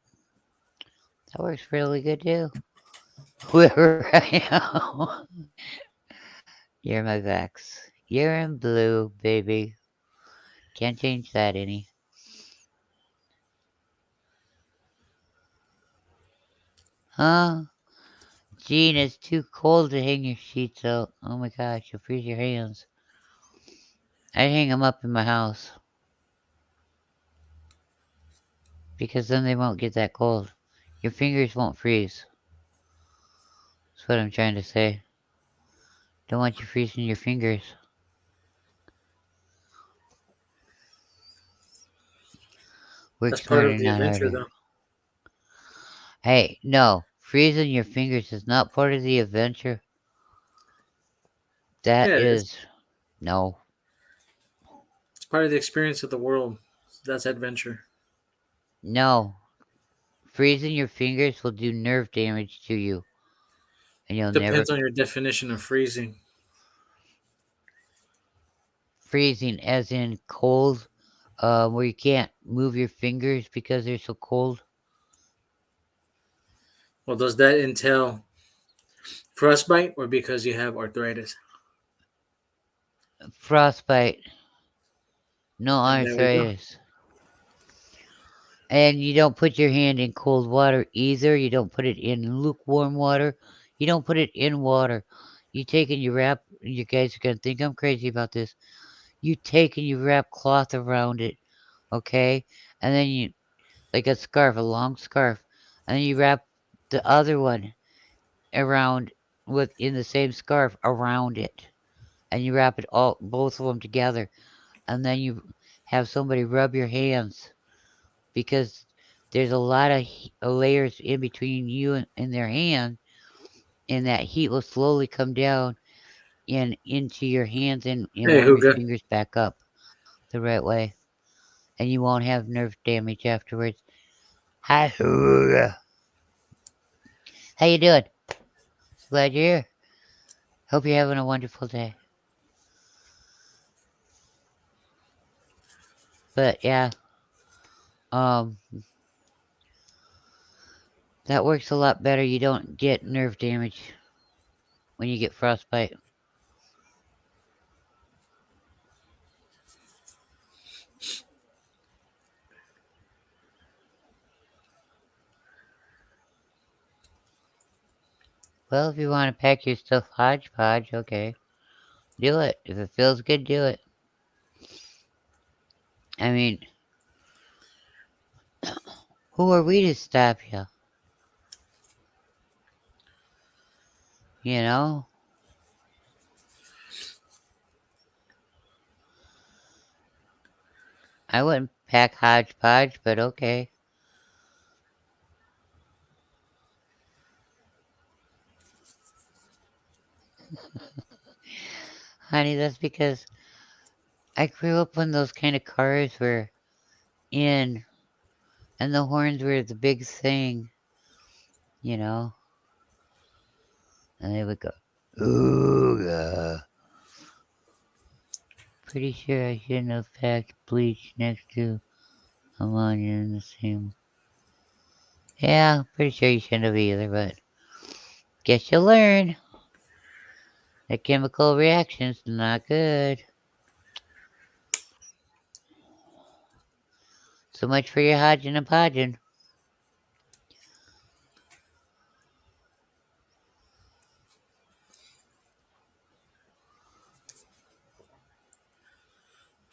That works really good too. Whoever I am. You're my Vex. You're in blue, baby. Can't change that any. Huh? Gene, it's too cold to hang your sheets out. Oh my gosh, you'll freeze your hands. I hang them up in my house because then they won't get that cold. Your fingers won't freeze. That's what I'm trying to say. Don't want you freezing your fingers. Work That's part smarter, of the not adventure, harder. though. Hey, no. Freezing your fingers is not part of the adventure. That Yeah, it is. is. No. It's part of the experience of the world. That's adventure. No. Freezing your fingers will do nerve damage to you. And you'll never. Depends on your definition of freezing. Freezing as in cold, where you can't move your fingers because they're so cold. Well, does that entail frostbite or because you have arthritis? Frostbite. No And there we go. arthritis. And you don't put your hand in cold water either. You don't put it in lukewarm water. You don't put it in water. You take and you wrap. You guys are gonna think I'm crazy about this. You take and you wrap cloth around it, okay? And then you like a scarf, a long scarf, and then you wrap the other one around with in the same scarf around it, and you wrap it all both of them together, and then you have somebody rub your hands because there's a lot of layers in between you and their hand, and that heat will slowly come down and into your hands and Hey, warm your Huga. fingers back up the right way, and you won't have nerve damage afterwards. Hi, how you doing? Glad you're here. Hope you're having a wonderful day. But yeah, um, that works a lot better. You don't get nerve damage when you get frostbite. Well, if you want to pack your stuff hodgepodge, okay, do it. If it feels good, do it. I mean, who are we to stop you? You know? I wouldn't pack hodgepodge, but okay. Honey, that's because I grew up when those kind of cars were in, and the horns were the big thing, you know? And they would go, ooga. Pretty sure I shouldn't have packed bleach next to ammonia in the same. Yeah, pretty sure you shouldn't have either, but guess you'll learn. That chemical reaction's not good. So much for your hodgin and podgin.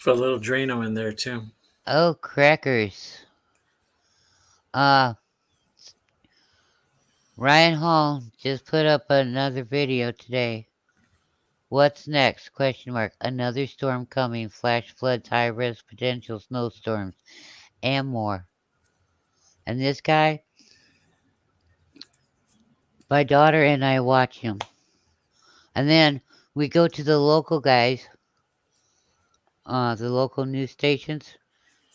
Put a little Drano in there too. Oh, crackers. Uh, Ryan Hall just put up another video today. What's next? Question mark. Another storm coming. Flash floods, high risk potential snowstorms, and more. And this guy, my daughter and I watch him. And then we go to the local guys, the local news stations,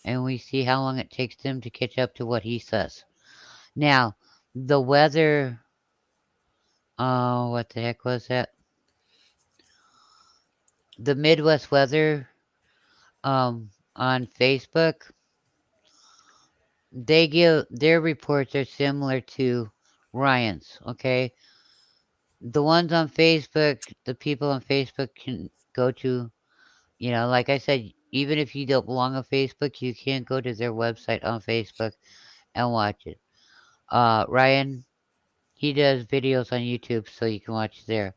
and we see how long it takes them to catch up to what he says. Now, the weather, what the heck was that? The Midwest weather, on Facebook, they give their reports are similar to Ryan's, okay? The ones on Facebook, the people on Facebook can go to, like I said, even if you don't belong on Facebook, you can go to their website on Facebook and watch it. Ryan, he does videos on YouTube, so you can watch there.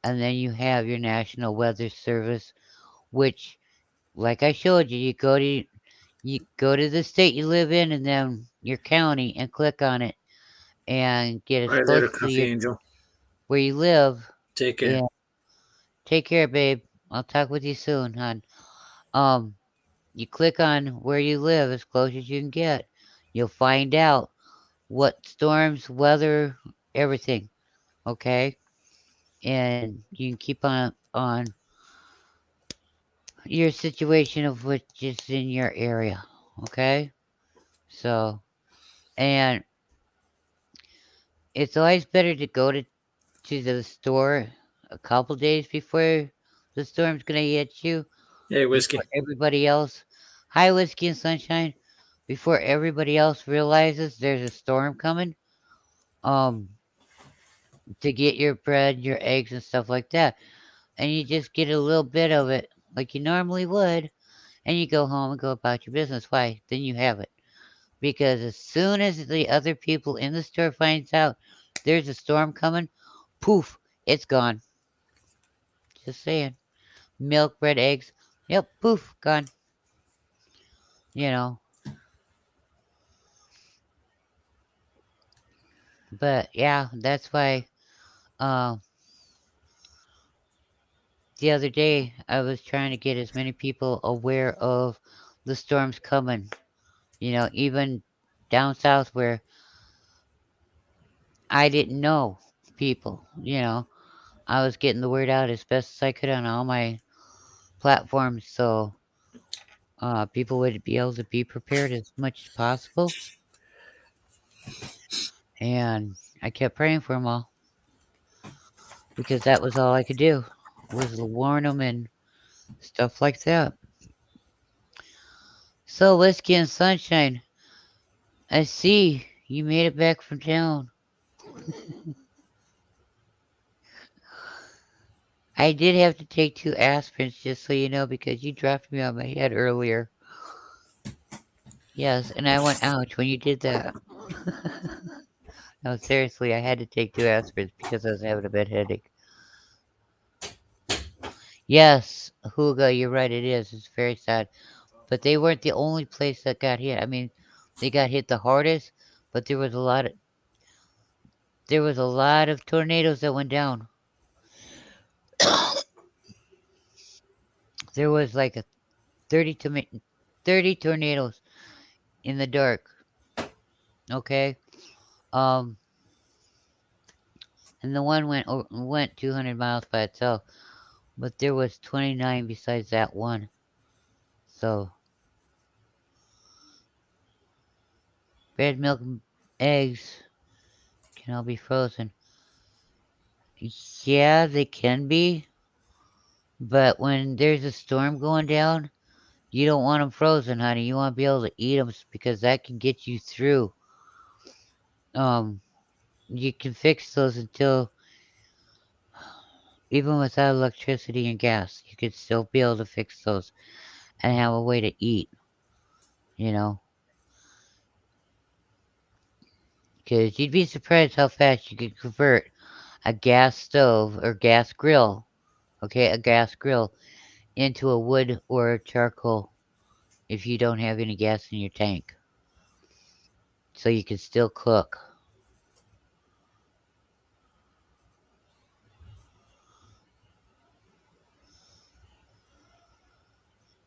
And then you have your National Weather Service, which, like I showed you, you go to the state you live in and then your county and click on it and get as Right there, close to to Coffee Angel. where you live. Take care. And take care, babe. I'll talk with you soon, hon. Um, you click on where you live as close as you can get. You'll find out what storms, weather, everything. Okay, and you can keep on your situation of which is in your area. Okay, so and it's always better to go to the store a couple days before the storm's gonna hit you, Hey, before whiskey. everybody else. Hi, whiskey and sunshine. Before everybody else realizes there's a storm coming, um, to get your bread, your eggs, and stuff like that, and you just get a little bit of it like you normally would, and you go home and go about your business. Why? Then you have it. Because as soon as the other people in the store finds out there's a storm coming, poof, it's gone. Just saying. Milk, bread, eggs. Yep, poof, gone. You know. But yeah, that's why uh, the other day I was trying to get as many people aware of the storms coming. Even down south where I didn't know people. I was getting the word out as best as I could on all my platforms so people would be able to be prepared as much as possible. And I kept praying for them all because that was all I could do was warn them and stuff like that. So, Whiskey and Sunshine, I see you made it back from town. I did have to take 2 aspirins, just so you know, because you dropped me on my head earlier. Yes, and I went, ouch, when you did that. No, seriously, I had to take 2 aspirins because I was having a bad headache. Yes, Huga, you're right, it is. It's very sad. But they weren't the only place that got hit. I mean, they got hit the hardest, but there was a lot of tornadoes that went down. There was like a 30 tornadoes in the dark. Okay, um, and the one went 200 miles by itself, but there was 29 besides that one. So bread, milk, and eggs can all be frozen. Yeah, they can be. But when there's a storm going down, you don't want them frozen, honey. You want to be able to eat them because that can get you through. Um, you can fix those until even without electricity and gas, you could still be able to fix those and have a way to eat. You know, because you'd be surprised how fast you could convert a gas stove or gas grill, okay, a gas grill into a wood or charcoal if you don't have any gas in your tank. So you can still cook.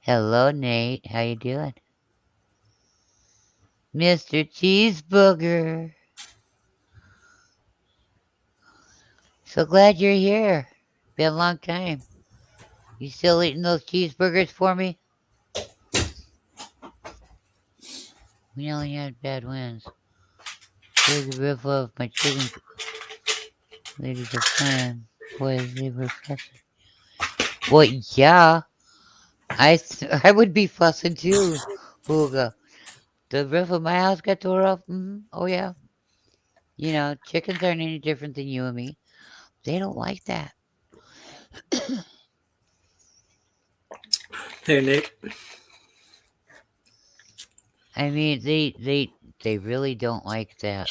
Hello, Nate. How you doing? Mr. Cheeseburger. So glad you're here. Been a long time. You still eating those cheeseburgers for me? We only had bad wins. Here's a riff of my chicken ladies are flying. Boys, they were fussing. Well, yeah. I would be fussing too, Hooga. The roof of my house got tore off. Oh, yeah. You know, chickens aren't any different than you and me. They don't like that. Hey, Nick. I mean, they really don't like that.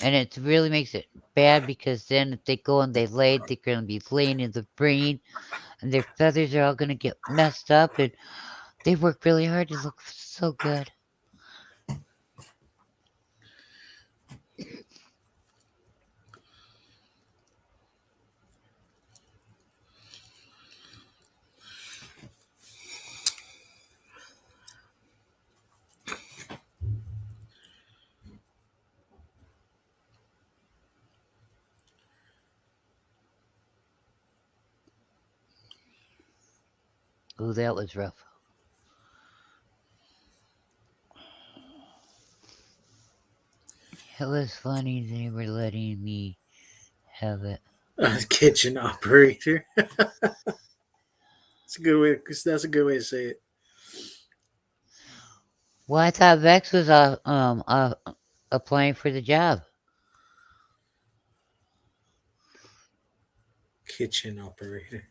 And it really makes it bad because then if they go and they lay, they're going to be laying in the rain and their feathers are all going to get messed up and they work really hard to look so good. Ooh, that was rough. It was funny they were letting me have it. Kitchen operator. That's a good way. That's a good way to say it. Well, I thought Vex was applying for the job. Kitchen operator.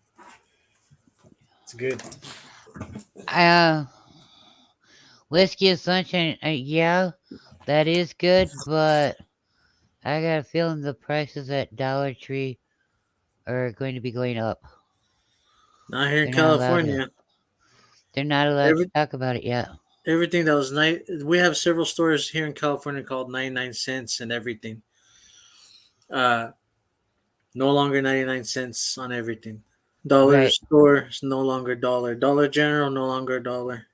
It's good. Uh, Whiskey and Sunshine, yeah, that is good, but I got a feeling the prices at Dollar Tree are going to be going up. Not here in They're not allowed to. California. They're not allowed to Every talk about it yet. everything that was night. We have several stores here in California called 99 cents and everything. Uh, no longer 99 cents on everything. Dollar Right. store is no longer dollar. Dollar General no longer dollar.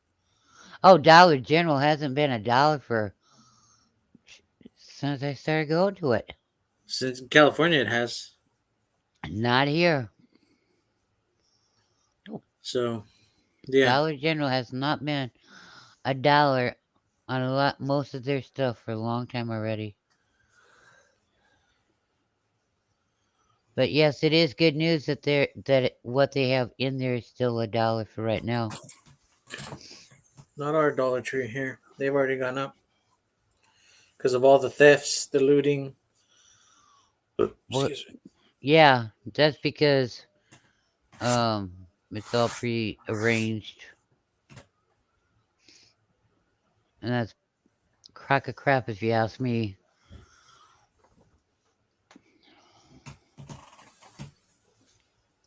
Oh, Dollar General hasn't been a dollar for since I started going to it. Since in California it has. Not here. So yeah, Dollar General has not been a dollar on a lot most of their stuff for a long time already. But yes, it is good news that what they have in there is still a dollar for right now. not our Dollar Tree here. They've already gone up because of all the thefts, the looting. Well, Excuse me. yeah, that's because it's all pre-arranged, and that's crock of crap if you ask me.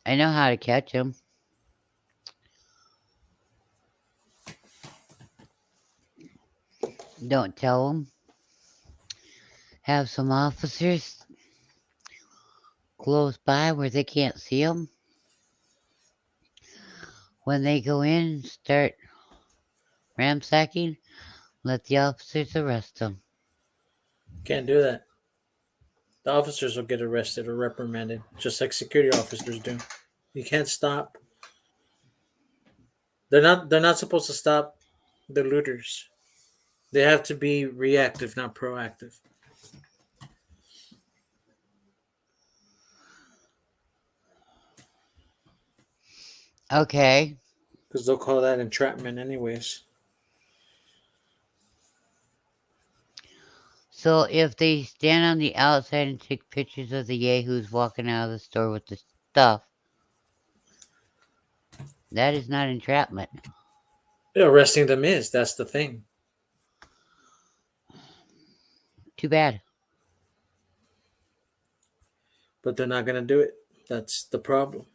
I know how to catch them. Don't tell them. Have some officers close by where they can't see them. When they go in, start ransacking. Let the officers arrest them. Can't do that. The officers will get arrested or reprimanded, just like security officers do. You can't stop. They're not supposed to stop the looters. They have to be reactive, not proactive. Okay. because they'll call that entrapment anyways. So if they stand on the outside and take pictures of the yahoos walking out of the store with the stuff, that is not entrapment. Yeah, arresting them is, that's the thing. Too bad. But they're not gonna do it. That's the problem.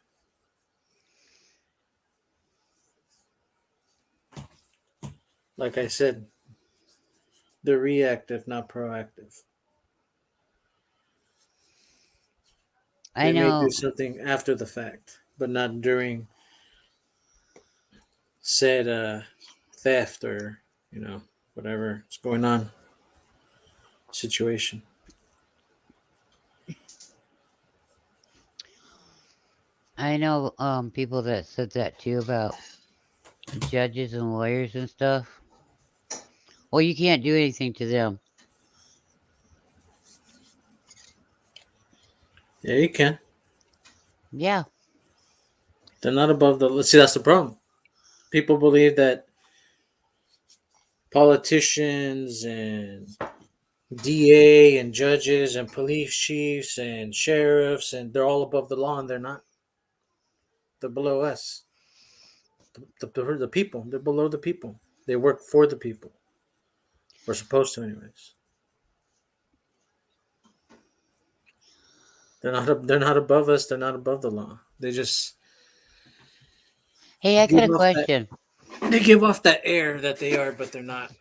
Like I said, they're reactive, not proactive. I They may do know. something after the fact, but not during said theft or whatever is going on situation. I know people that said that too about judges and lawyers and stuff. Well, you can't do anything to them. Yeah, you can. Yeah. They're not above the. Let's see, that's the problem. People believe that politicians and DA and judges and police chiefs and sheriffs and they're all above the law and they're not. They're below us. The people. They're below the people. They work for the people. We're supposed to, anyways. They're not above us. They're not above the law. They just Hey, I got give a off that. question. They give off that air that they are, but they're not.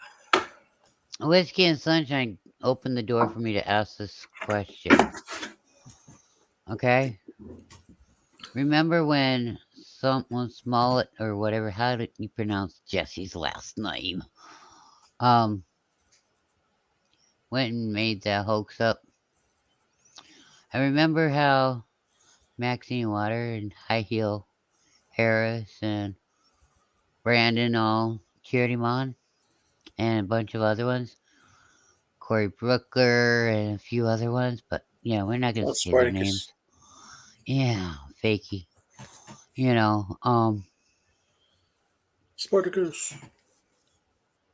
Whiskey and Sunshine opened the door for me to ask this question. Okay? Remember when someone Smollett or whatever, how did you pronounce Jesse's last name? Um, went and made that hoax up. I remember how Maxine Water and High Heel Harris and Brandon all cheered him on, and a bunch of other ones. Cory Brooker and a few other ones, but yeah, we're not gonna Oh, say their Spartacus. names. Yeah, fakey. You know, Spartacus.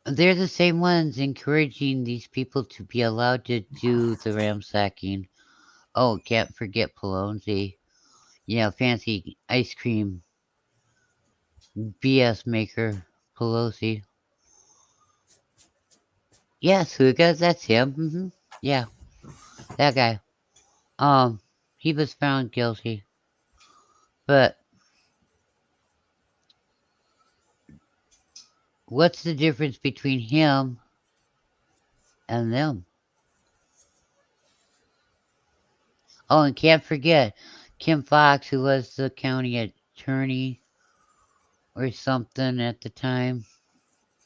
they're the same ones encouraging these people to be allowed to do the ransacking. Oh, can't forget Pelosi. Yeah, fancy ice cream BS maker Pelosi. Yes, Hugas, that's him. Yeah, that guy. Um, he was found guilty. But what's the difference between him and them? Oh, and can't forget Kim Fox, who was the county attorney or something at the time,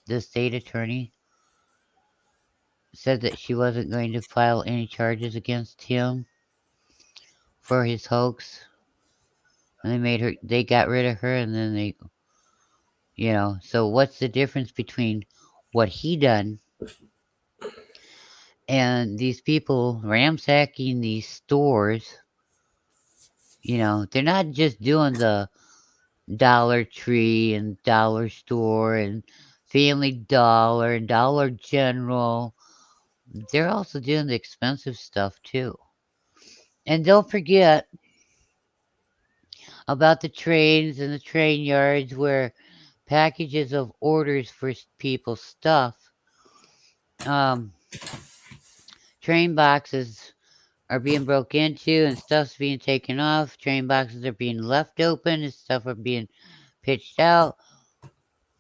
the state attorney, said that she wasn't going to file any charges against him for his hoax. And they got rid of her, and then so what's the difference between what he done and these people ransacking these stores? They're not just doing the Dollar Tree and Dollar Store and Family Dollar and Dollar General. They're also doing the expensive stuff too. And don't forget about the trains and the train yards where packages of orders for people's stuff, um, train boxes are being broke into and stuff's being taken off. Train boxes are being left open and stuff are being pitched out.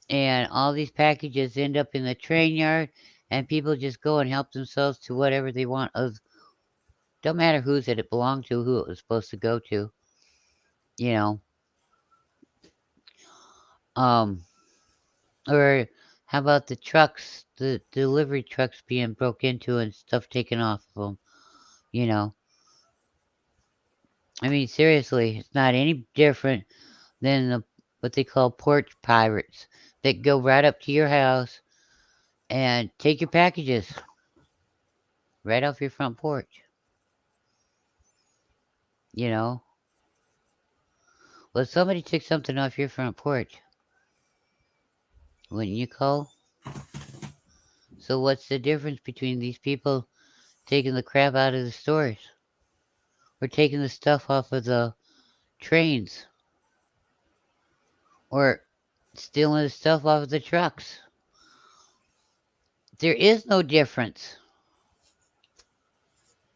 And all these packages end up in the train yard, and people just go and help themselves to whatever they want. Don't matter whose it belonged to, who it was supposed to go to. You know, um, or how about the trucks, the delivery trucks being broke into and stuff taken off of them? You know, I mean, seriously, it's not any different than what they call porch pirates that go right up to your house and take your packages right off your front porch. You know, Well, somebody took something off your front porch. Wouldn't you call? So what's the difference between these people taking the crap out of the stores or taking the stuff off of the trains or stealing the stuff off of the trucks? There is no difference.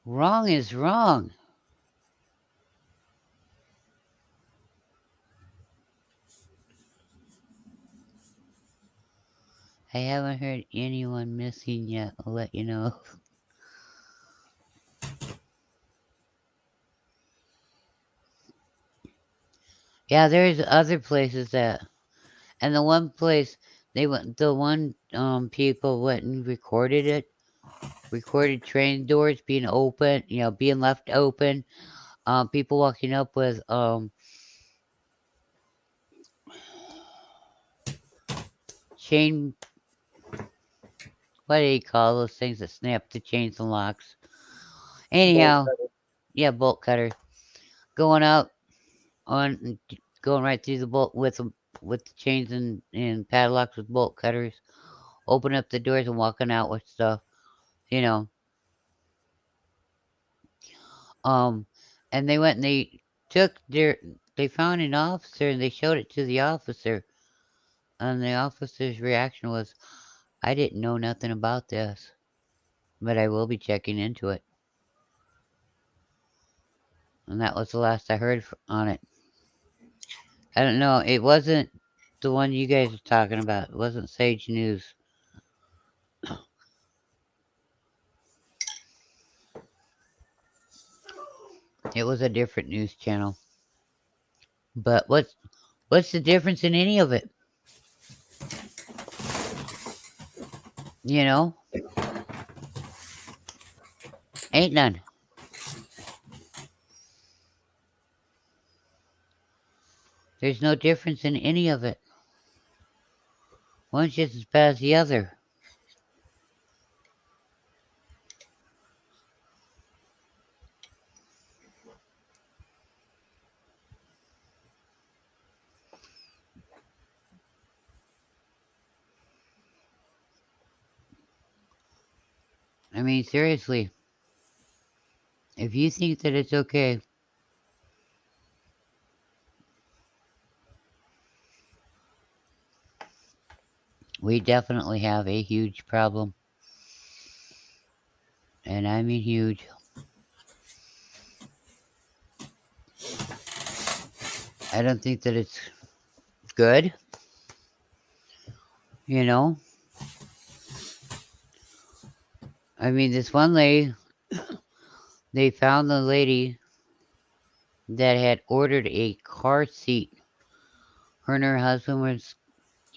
Wrong is wrong. I haven't heard anyone missing yet. I'll let you know. Yeah, there's other places that, and the one place they went, the one people went and recorded it, recorded train doors being open, being left open, people walking up with chain. What do you call those things that snap the chains and locks? Bolt Anyhow, cutter. yeah, bolt cutter going up on going right through the bolt with the chains and padlocks with bolt cutters, open up the doors and walking out with stuff, you know. Um, and they went and they found an officer and they showed it to the officer, and the officer's reaction was, "I didn't know nothing about this, but I will be checking into it." And that was the last I heard on it. I don't know. It wasn't the one you guys are talking about. It wasn't Sage News. It was a different news channel. But what's the difference in any of it? You know, ain't none. There's no difference in any of it. One's just as bad as the other. I mean, seriously, if you think that it's okay, we definitely have a huge problem. And I mean huge. I don't think that it's good, you know? I mean, this one lady, they found the lady that had ordered a car seat. Her and her husband was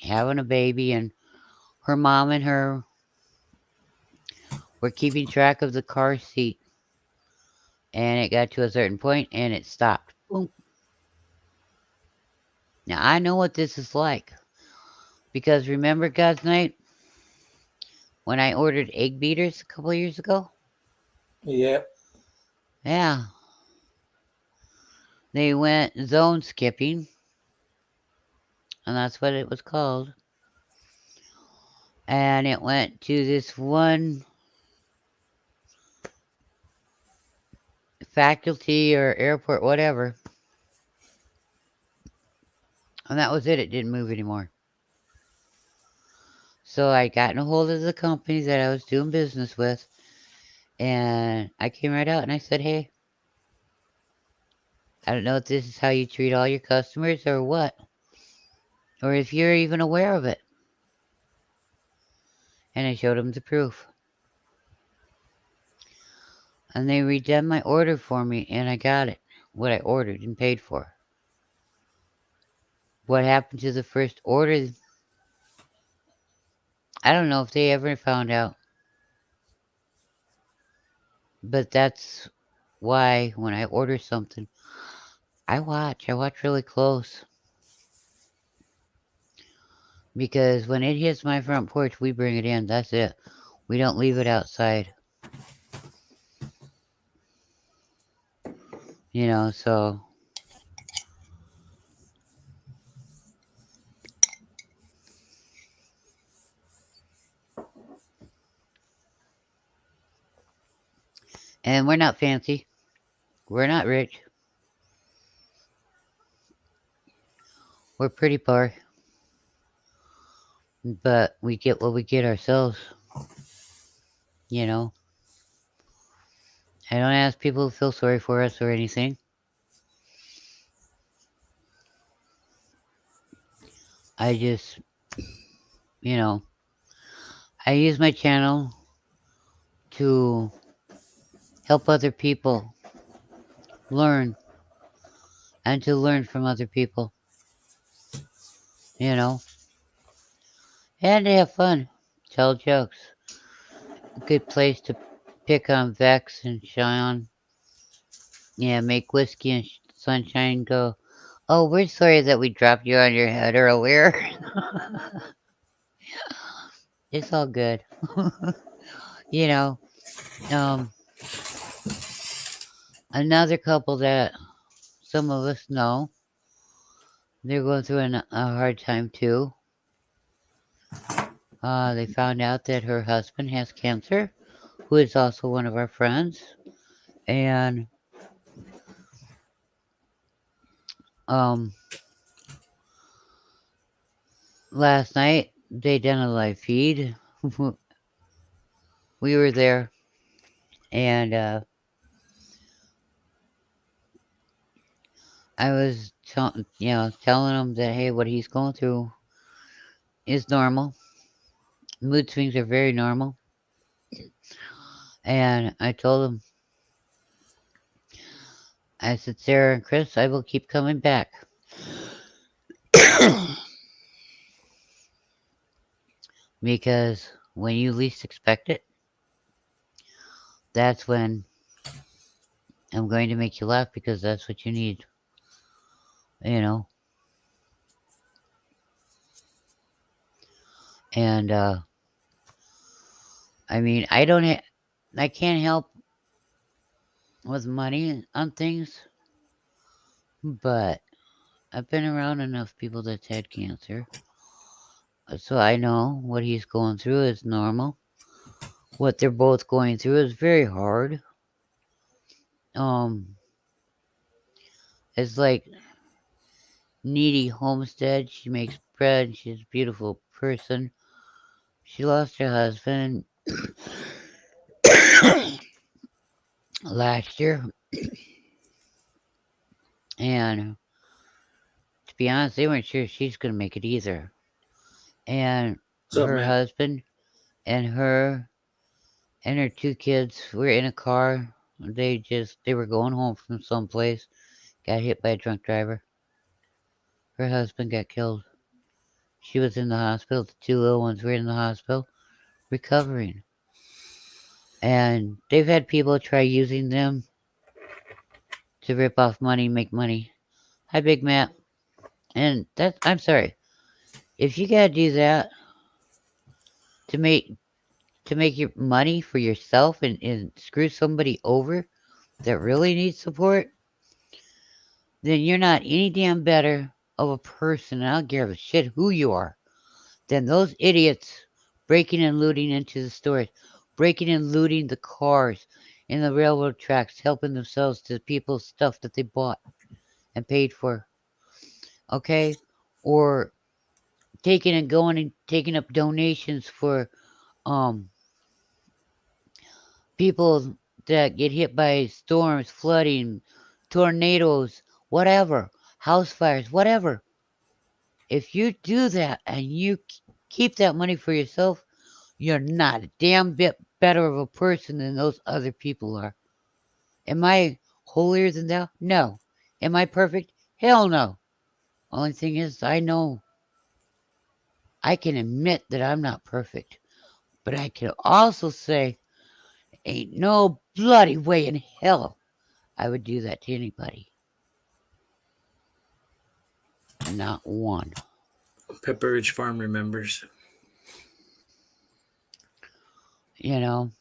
having a baby, and her mom and her were keeping track of the car seat. And it got to a certain point and it stopped. Boom. Now, I know what this is like. Because remember, God's night, when I ordered egg beaters a couple of years ago? Yeah. Yeah. They went zone skipping, and that's what it was called. And it went to this one faculty or airport, whatever. And that was it. It didn't move anymore. So I got in a hold of the company that I was doing business with, and I came right out and I said, "Hey, I don't know if this is how you treat all your customers or what, or if you're even aware of it." And I showed them the proof. And they redone my order for me, and I got it, what I ordered and paid for. What happened to the first order, I don't know if they ever found out. But that's why when I order something, I watch. I watch really close. Because when it hits my front porch, we bring it in. That's it. We don't leave it outside. So And we're not fancy. We're not rich. We're pretty poor. But we get what we get ourselves, you know. I don't ask people to feel sorry for us or anything. I just, you know, I use my channel to help other people learn and to learn from other people, you know, and to have fun, tell jokes. A good place to pick on Vex and Sean. Yeah, make whiskey and sunshine go. Oh, we're sorry that we dropped you on your head earlier. It's all good. You know, um, another couple that some of us know, they're going through a hard time too. They found out that her husband has cancer, who is also one of our friends. And um, last night they done a live feed. We were there, and I was telling him that hey, what he's going through is normal. Mood swings are very normal. And I told him, I said, Sarah and Chris, I will keep coming back. Because when you least expect it, that's when I'm going to make you laugh because that's what you need. You know? And I mean, I can't help with money on things, but I've been around enough people that's had cancer. So I know what he's going through is normal. What they're both going through is very hard. Um, it's like Needy Homestead. She makes bread. She's a beautiful person. She lost her husband last year, and to be honest, they weren't sure she's gonna make it either. And What's up, her Matt? husband and her two kids were in a car. They were going home from someplace, got hit by a drunk driver. Her husband got killed. She was in the hospital. The two little ones were in the hospital recovering. And they've had people try using them to rip off money, make money. Hi, Big Matt. And I'm sorry. If you gotta do that to make your money for yourself and screw somebody over that really needs support, then you're not any damn better of a person, and I don't give a shit who you are, than those idiots breaking and looting into the stores, breaking and looting the cars in the railroad tracks, helping themselves to people's stuff that they bought and paid for. Okay? Or taking and going and taking up donations for um people that get hit by storms, flooding, tornadoes, whatever, house fires, whatever. If you do that and you keep that money for yourself, you're not a damn bit better of a person than those other people are. Am I holier than thou? No. Am I perfect? Hell no. Only thing is, I know I can admit that I'm not perfect, but I can also say, ain't no bloody way in hell I would do that to anybody. Not one. Pepper Ridge Farm remembers. You know?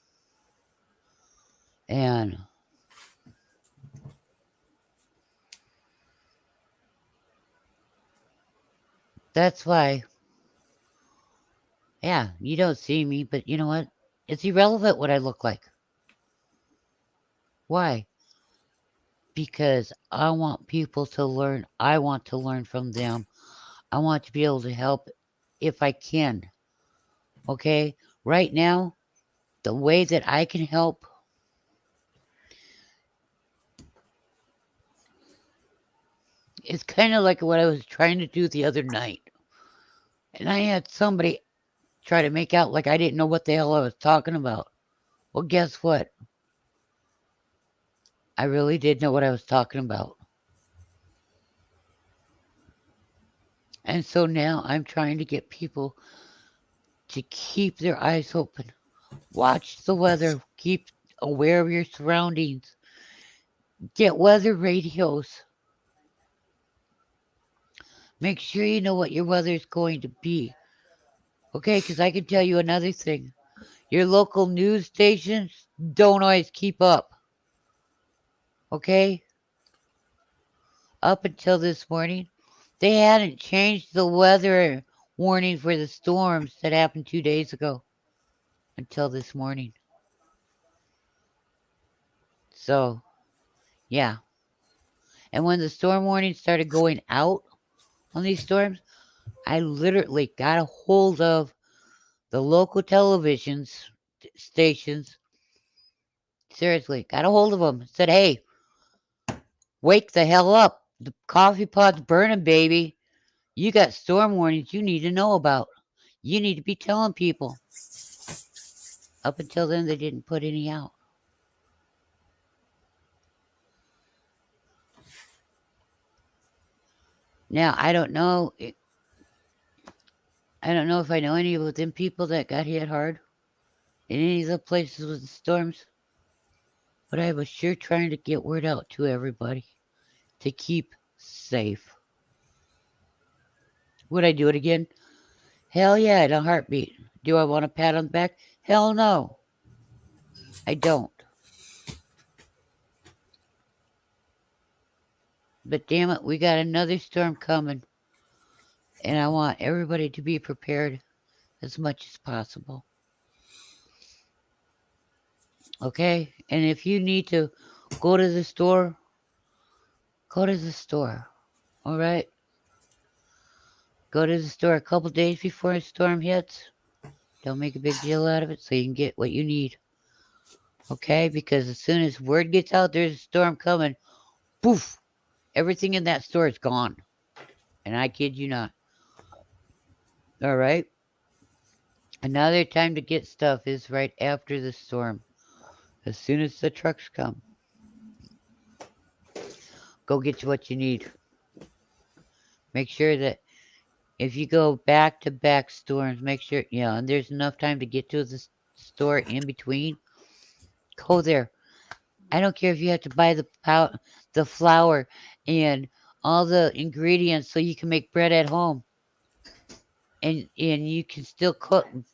And that's why, yeah, you don't see me, but you know what? It's irrelevant what I look like. Why? Because I want people to learn. I want to learn from them. I want to be able to help if I can. Okay? Right now, the way that I can help is kind of like what I was trying to do the other night. And I had somebody try to make out like I didn't know what the hell I was talking about. Well, guess what? I really did know what I was talking about. And so now I'm trying to get people to keep their eyes open. Watch the weather. Keep aware of your surroundings. Get weather radios. Make sure you know what your weather is going to be. Okay, because I can tell you another thing. Your local news stations don't always keep up. Okay? Up until this morning, they hadn't changed the weather warning for the storms that happened 2 days ago until this morning. So, yeah. And when the storm warning started going out on these storms, I literally got a hold of the local televisions stations. Seriously, got a hold of them. Said, hey, wake the hell up. The coffee pot's burning, baby. You got storm warnings you need to know about. You need to be telling people. Up until then, they didn't put any out. Now, I don't know. I don't know if I know any of them people that got hit hard in any of the places with the storms, but I was sure trying to get word out to everybody to keep safe. Would I do it again? Hell yeah, in a heartbeat. Do I want a pat on the back? Hell no, I don't. But damn it, we got another storm coming, and I want everybody to be prepared as much as possible. Okay? And if you need to go to the store, go to the store. All right? Go to the store a couple days before a storm hits. Don't make a big deal out of it so you can get what you need. Okay? Because as soon as word gets out there's a storm coming, poof, everything in that store is gone. And I kid you not. All right? Another time to get stuff is right after the storm. As soon as the trucks come, go get you what you need. Make sure that if you go back to back storms, make sure, and there's enough time to get to the store in between. Go there. I don't care if you have to buy the flour and all the ingredients so you can make bread at home. And you can still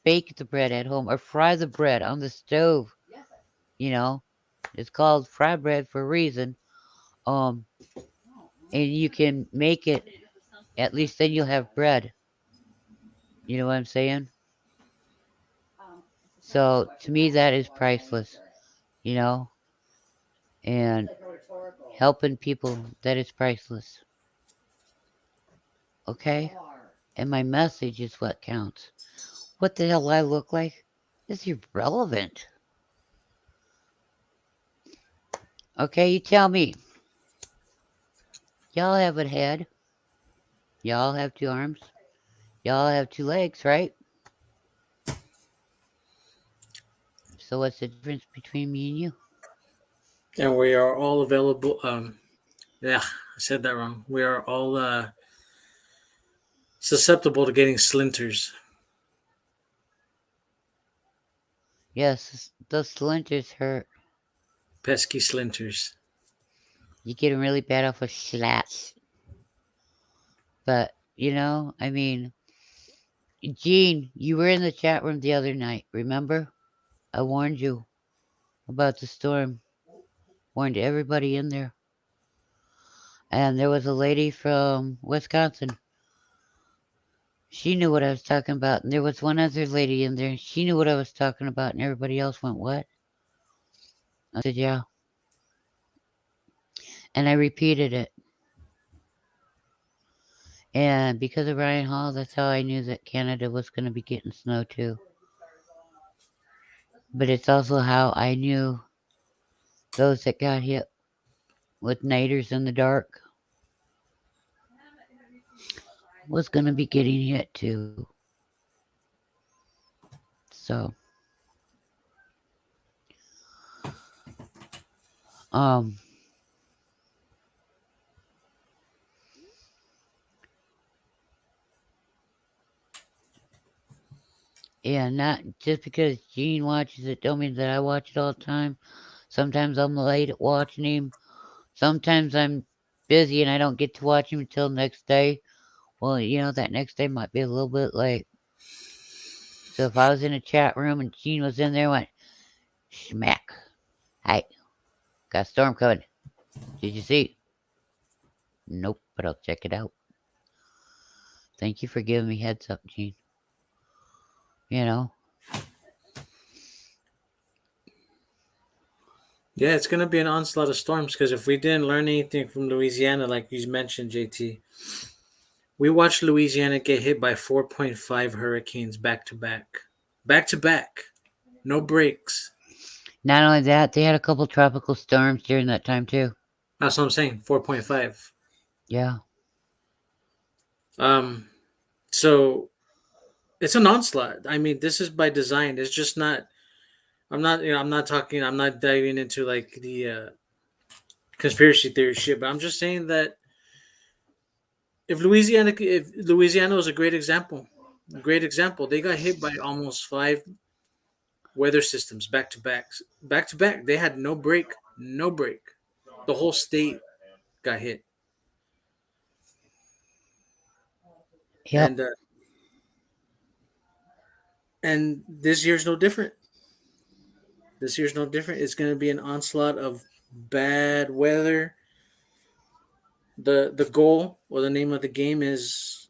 bake the bread at home or fry the bread on the stove. You know, it's called fry bread for a reason. Um, and you can make it. At least then you'll have bread. You know what I'm saying? So to me, that is priceless. You know, and helping people, that is priceless. Okay? And my message is what counts. What the hell I look like is irrelevant. Okay, you tell me. Y'all have a head. Y'all have two arms. Y'all have two legs, right? So what's the difference between me and you? And we are all available. Yeah, I said that wrong. We are all susceptible to getting splinters. Yes, those splinters hurt. Pesky splinters. You get them really bad off of slats. But, I mean, Gene, you were in the chat room the other night, remember? I warned you about the storm. Warned everybody in there. And there was a lady from Wisconsin. She knew what I was talking about. And there was one other lady in there. She knew what I was talking about. And everybody else went, what? I said, yeah. and I repeated it. And because of Ryan Hall, that's how I knew that Canada was going to be getting snow too. But it's also how I knew those that got hit with niders in the dark was going to be getting hit too. So, um, yeah, not just because Gene watches it, don't mean that I watch it all the time. Sometimes I'm late at watching him. Sometimes I'm busy and I don't get to watch him until next day. Well, that next day might be a little bit late. So if I was in a chat room and Gene was in there, went, smack. Hey, got a storm coming. Did you see? Nope, but I'll check it out. Thank you for giving me heads up, Gene. You know, Yeah, it's gonna be an onslaught of storms because if we didn't learn anything from Louisiana, like you mentioned, JT, we watched Louisiana get hit by 4.5 hurricanes back to back, no breaks. not only that, they had a couple tropical storms during that time too. That's what I'm saying, 4.5. Yeah, Um, so it's an onslaught. I mean, this is by design. It's just not. I'm not. I'm not talking. I'm not diving into like the conspiracy theory shit. But I'm just saying that if Louisiana was a great example. They got hit by almost five weather systems back to back. They had no break, no break. The whole state got hit, yep. and uh, and this year's no different. This year's no different. It's going to be an onslaught of bad weather. The goal or the name of the game is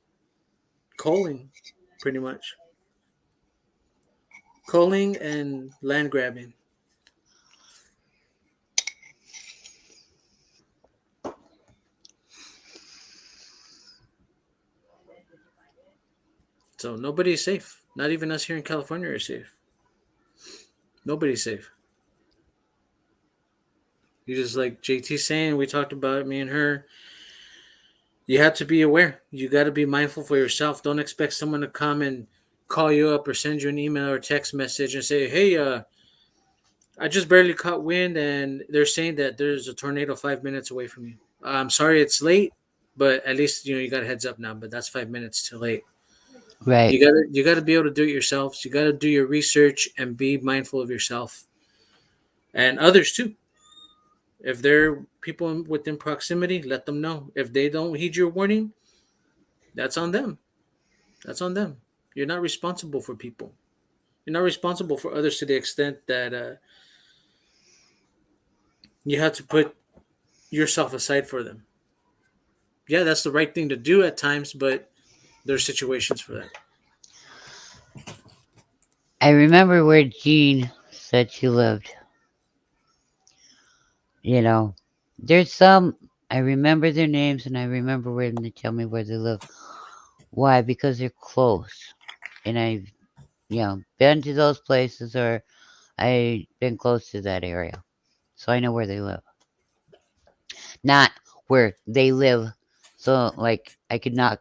coaling, pretty much coaling and land grabbing. So nobody's safe. Not even us here in California are safe. Nobody's safe. You just like JT saying, we talked about it, me and her. You have to be aware. You got to be mindful for yourself. Don't expect someone to come and call you up or send you an email or text message and say, "Hey, I just barely caught wind, and they're saying that there's a tornado 5 minutes away from you. I'm sorry it's late, but at least you got a heads up now. But that's 5 minutes too late. Right. You gotta be able to do it yourselves. You gotta do your research and be mindful of yourself and others too. If they're people within proximity, let them know. If they don't heed your warning, that's on them. That's on them. You're not responsible for people. You're not responsible for others to the extent that you have to put yourself aside for them. Yeah, that's the right thing to do at times, but there's situations for that. I remember where Jean said she lived. You know, there's some, I remember their names and I remember when they tell me where they live. Why? Because they're close. And I've, been to those places or I've been close to that area. So I know where they live. Not where they live. So, like, I could not,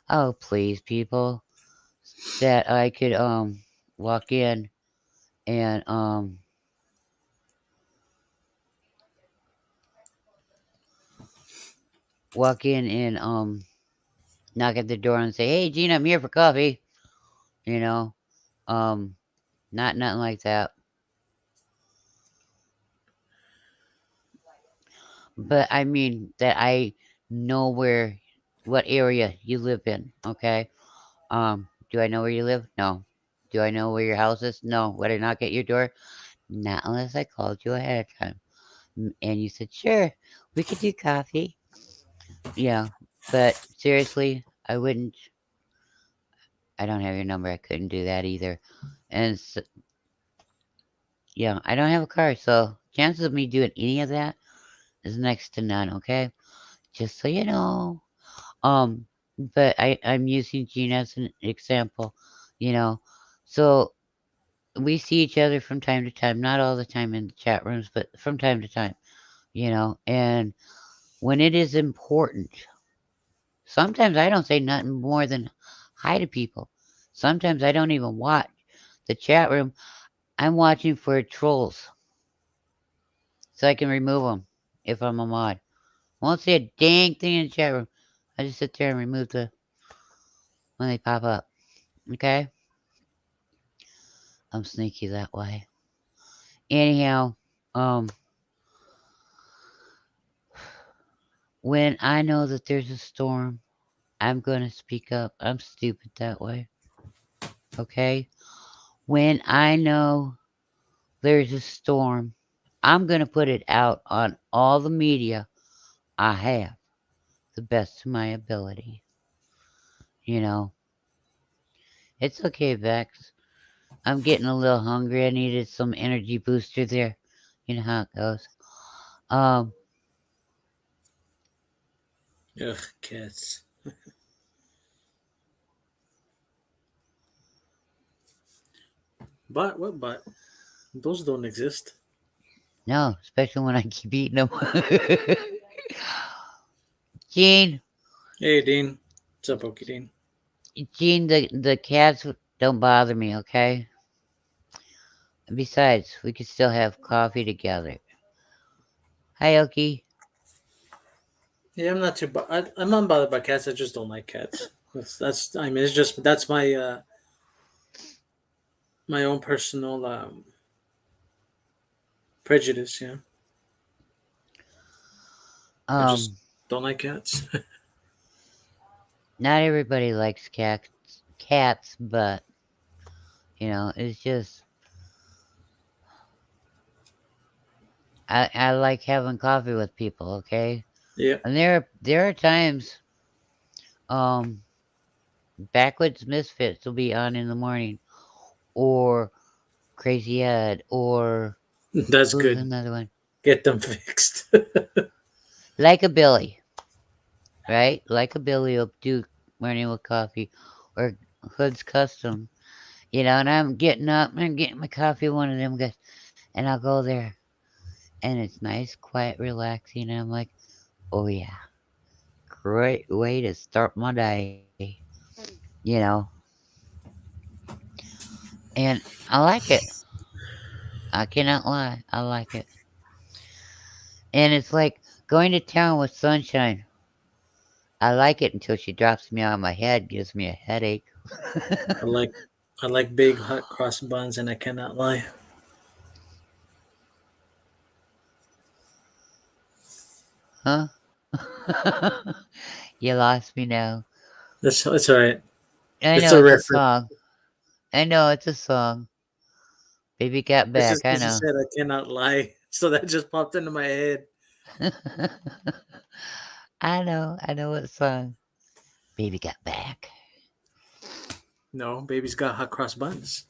oh, please, people, that I could, walk in and, knock at the door and say, "Hey, Gene, I'm here for coffee." You know, um, not nothing like that. But I mean that I know what area you live in. Okay. Do I know where you live? No. Do I know where your house is? No. Would I knock at your door? Not unless I called you ahead of time. And you said, "Sure, we could do coffee." Yeah. But seriously, I wouldn't. I don't have your number. I couldn't do that either. And yeah, I don't have a car, so chances of me doing any of that is next to none, okay? Just so you know. Um, but I'm using Gene as an example, you know. So we see each other from time to time, not all the time in the chat rooms, but from time to time, you know. And when it is important, sometimes I don't say nothing more than hi to people. Sometimes I don't even watch the chat room. I'm watching for trolls so I can remove them if I'm a mod. Won't say a dang thing in the chat room. I just sit there and remove the when they pop up. Okay? I'm sneaky that way. Anyhow, um, when I know that there's a storm, I'm gonna speak up. I'm stupid that way. Okay? When I know there's a storm, I'm gonna put it out on all the media I have, the best of my ability. You know, it's okay, Vex. I'm getting a little hungry. I needed some energy booster there. You know how it goes. Um, Ugh, cats. But what? But those don't exist. no, especially when I keep eating them. Gene, Hey, Dean. What's up, Okie Dean? Gene, the cats don't bother me, okay? Besides, we could still have coffee together. Hi, Oki. Yeah, I'm not too. I'm not bothered by cats. I just don't like cats. That's. I mean, it's just that's my own personal prejudice. Yeah, I just Um, don't like cats. not everybody likes cats, but it's just I like having coffee with people, okay? Yeah, And there are times um Backwoods Misfits will be on in the morning, or Crazy Ed, or that's who's good. another one? Get them fixed. Like a Billy, right? Like a Billy will do morning with coffee, or Hood's Custom, and I'm getting up and getting my coffee, one of them guys, and I'll go there, and it's nice, quiet, relaxing, and I'm like, oh yeah, great way to start my day, you know, and I like it. I cannot lie, I like it. And it's like going to town with Sunshine. I like it until she drops me on my head, gives me a headache. I like I like big hot cross buns, and I cannot lie. Huh? You lost me now. That's all right. I It's know a it's a reference. song. I know it's a song. Baby got It's back. just I because you know. said I cannot lie, so that just popped into my head. I know. I know what song. Baby got back. No, baby's got hot cross buns.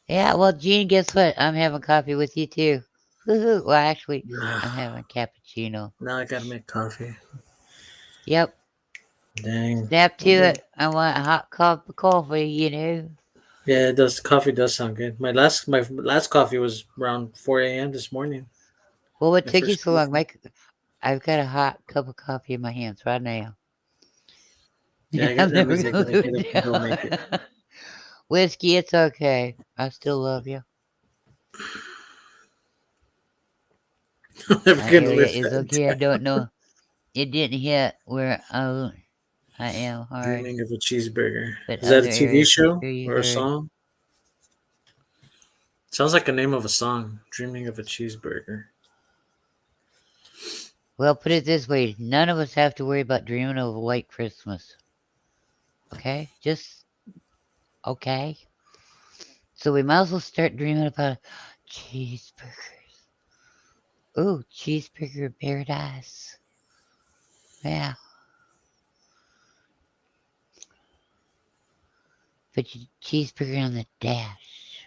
Yeah, well, Gene, guess what? I'm having coffee with you too. Woohoo. Well, actually, Ugh, I'm having cappuccino. now I gotta make coffee. Yep. Dang. Snap to it. I want a hot cup of coffee. Yeah, it does. Coffee does sound good. My last coffee was around 4 a.m. this morning. Well, what My took you first so long? coffee. I've got a hot cup of coffee in my hands right now. Yeah, I got, I'm that never means I gonna gotta live get up it and go make down. it. Whiskey, it's okay. I still love you. I'm never My gonna area live is that okay. I down. don't know. It didn't hit where I am hard, Dreaming of a cheeseburger. but Is that other a TV areas I'm show sure you or a heard. song? Sounds like a name of a song. Dreaming of a cheeseburger. Well, put it this way: none of us have to worry about dreaming of a white Christmas. Okay, just okay. So we might as well start dreaming about cheeseburgers. Ooh, cheeseburger paradise. Yeah, put your cheeseburger on the dash.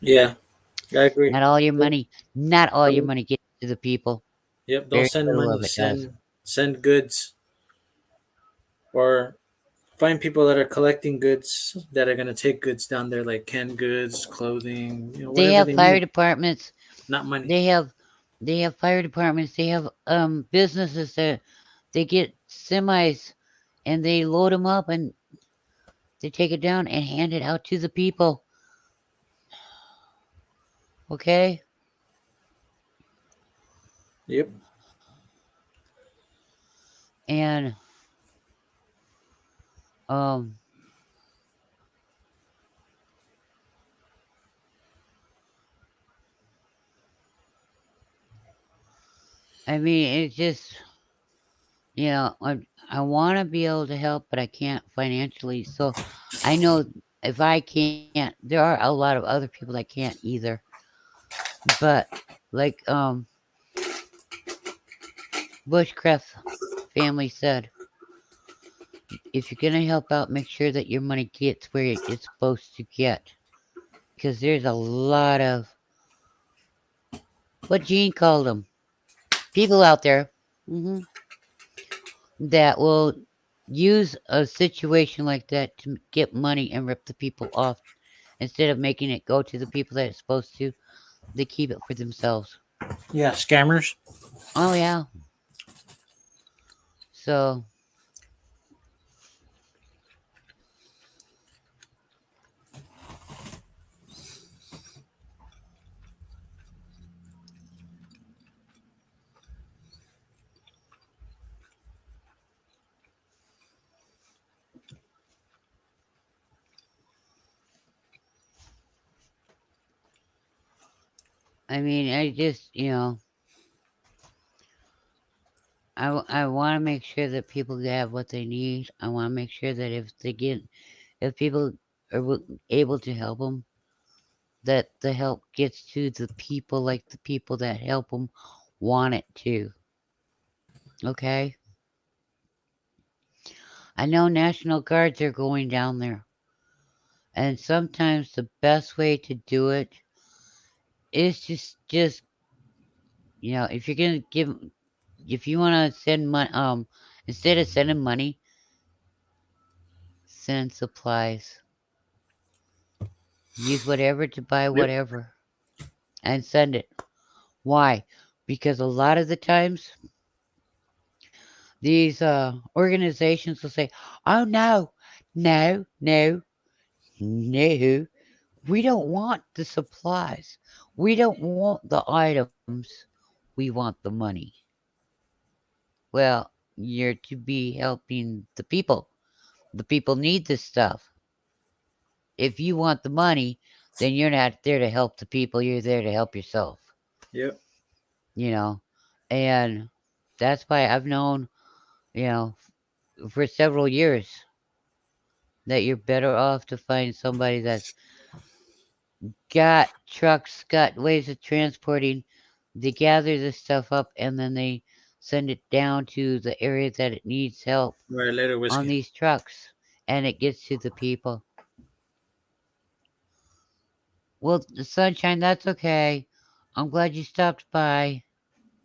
Yeah. I agree. Not all your Don't, money, not all your don't, money gets to the people. yep. Don't Very send little money. of it does. Send goods, or find people that are collecting goods that are gonna take goods down there, like canned goods, clothing, They whatever have they fire need. departments. Not money. They have they have fire departments. They have businesses that they get semis and they load them up and they take it down and hand it out to the people. Okay? Yep. And um I mean it's just I want to be able to help, but I can't financially. So I know if I can't, there are a lot of other people that can't either. But like Bushcraft family said, if you're gonna help out, make sure that your money gets where it's supposed to get, because there's a lot of what Gene called them people out there hmm that will use a situation like that to get money and rip the people off instead of making it go to the people that it's supposed to. They keep it for themselves. Yeah. Scammers. Oh yeah. So I mean, I just I want to make sure that people have what they need. I want to make sure that if people are able to help them, that the help gets to the people like the people that help them want it to. Okay? I know National Guards are going down there, and sometimes the best way to do it is just if you're gonna if you want to send money, instead of sending money, send supplies. Use whatever to buy Yep. whatever and send it. Why? Because a lot of the times these organizations will say, "Oh no, no, no, no, we don't want the supplies. We don't want the items. We want the money." Well, you're to be helping the people. The people need this stuff. If you want the money, then you're not there to help the people. You're there to help yourself. Yep. You know, and that's why I've known, you know, for several years that you're better off to find somebody that's got trucks, got ways of transporting. They gather this stuff up and then they send it down to the area that it needs help Right. Later on whiskey. these trucks and it gets to the people. Well, the sunshine, that's okay. I'm glad you stopped by.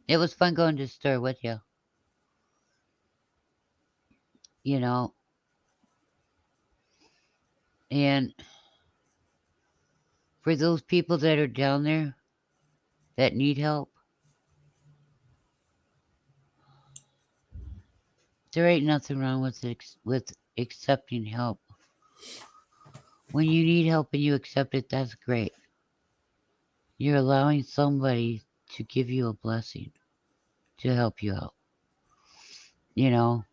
It was fun going to the store with you. You know, and for those people that are down there that need help, there ain't nothing wrong with accepting help. When you need help and you accept it, that's great. You're allowing somebody to give you a blessing to help you out. You know,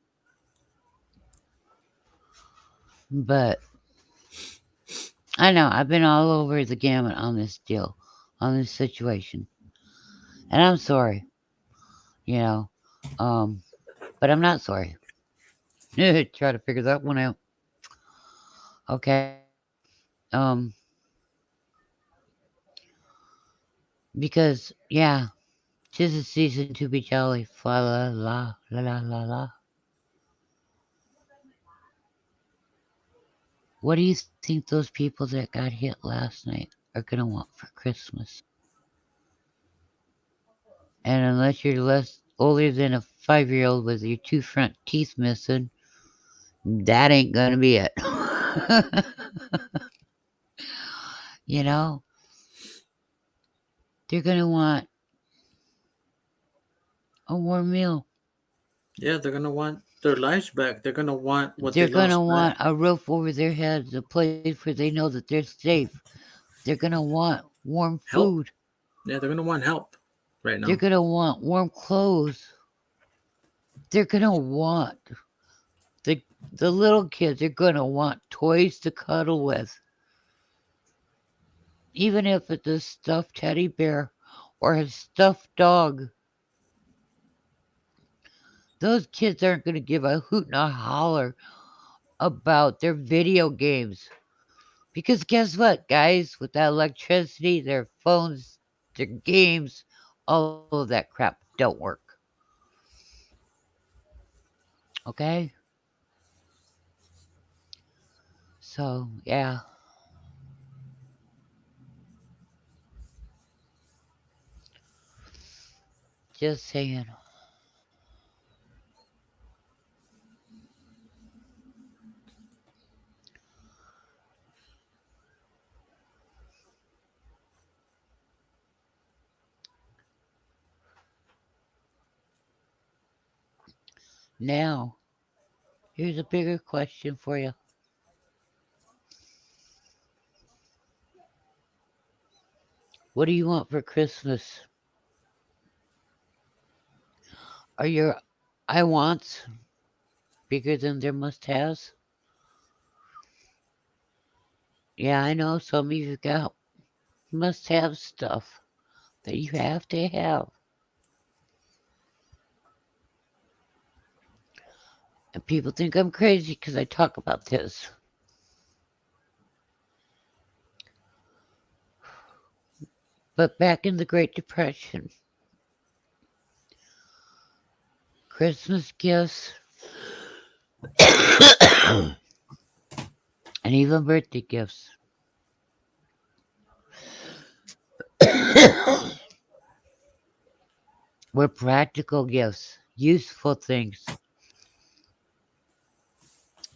but I know I've been all over the gamut on this deal, on this situation, and I'm sorry. You know, um, but I'm not sorry. Try to figure that one out. Okay. Um, because yeah, 'tis a season to be jolly. Fa la la la la la la. What do you think those people that got hit last night? are going to want for Christmas. And unless you're less older than a 5-year-old with your two front teeth missing, that ain't going to be it. You know, they're going to want a warm meal. Yeah, they're gonna want their lives back. They're gonna want what they They're going to lost back. want a roof over their heads, a place where they know that they're safe. They're going to want warm Help. food. Yeah, they're gonna want help right They're now. going to want warm clothes. They're going to want the the little kids are going to want toys to cuddle with. Even if it's a stuffed teddy bear or a stuffed dog. Those kids aren't going to give a hoot and a holler about their video games. Because guess what, guys? With that electricity, their phones, their games, all of that crap don't work. Okay? So, yeah. Just saying. Now, here's a bigger question for you. What do you want for Christmas? Are your I wants bigger than their must haves? Yeah, I know some of you got must have stuff that you have to have. And people think I'm crazy because I talk about this. But back in the Great Depression, Christmas gifts and even birthday gifts were practical gifts, useful things.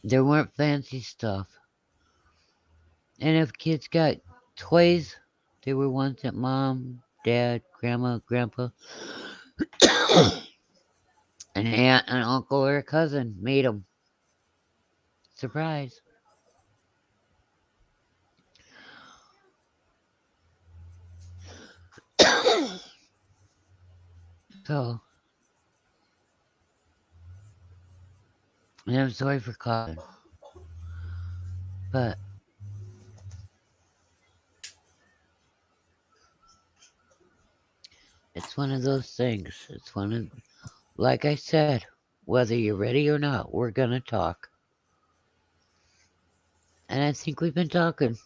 There weren't fancy stuff. And if kids got toys, they were ones that mom, dad, grandma, grandpa, an aunt, an uncle, or a cousin made them. Surprise. So, and I'm sorry for coughing, but it's one of those things. It's one of, like I said, whether you're ready or not, we're gonna talk. And I think we've been talking.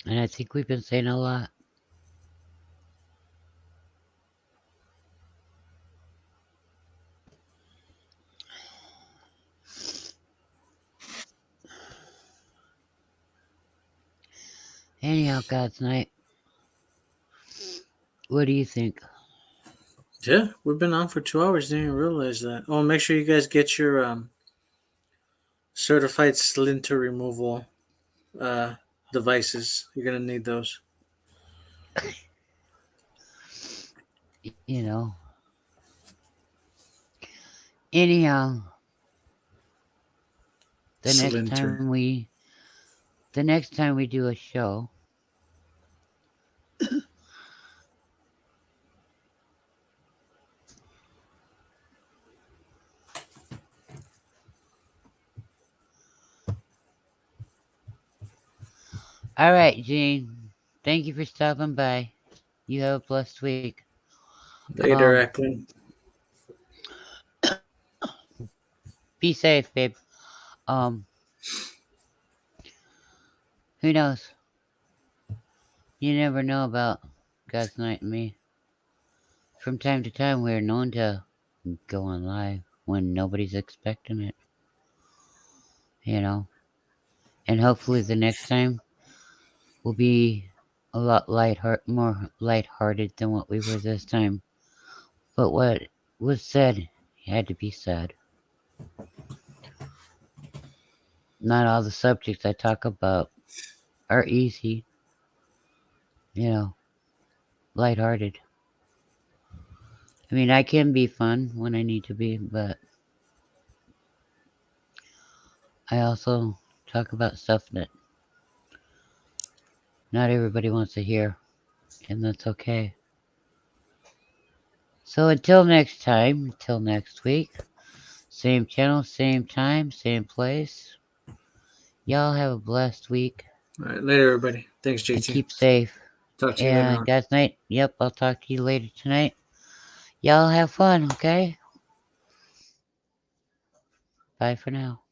And I think we've been saying a lot. Anyhow, God's night. What do you think? Yeah, we've been on for 2 hours. Didn't even realize that. Oh, make sure you guys get your certified splinter removal uh, devices. You're gonna need those. You know. Anyhow, the next Splinter. time we the next time we do a show, all right, Gene. Thank you for stopping by. You have a blessed week. Later, Eklund. Be safe, babe. Um, who knows? You never know about God's night and me. From time to time, we are known to go on live when nobody's expecting it, you know. And hopefully the next time we'll be a lot more lighthearted than what we were this time. But what was said had to be said. Not all the subjects I talk about are easy, you know, lighthearted. I mean, I can be fun when I need to be, but I also talk about stuff that not everybody wants to hear, and that's okay. So until next time, until next week, same channel, same time, same place. Y'all have a blessed week All right, later, everybody. Thanks, and JT. keep safe. Talk to you later And on. guys, night. Yep, I'll talk to you later tonight. Y'all have fun, okay? Bye for now.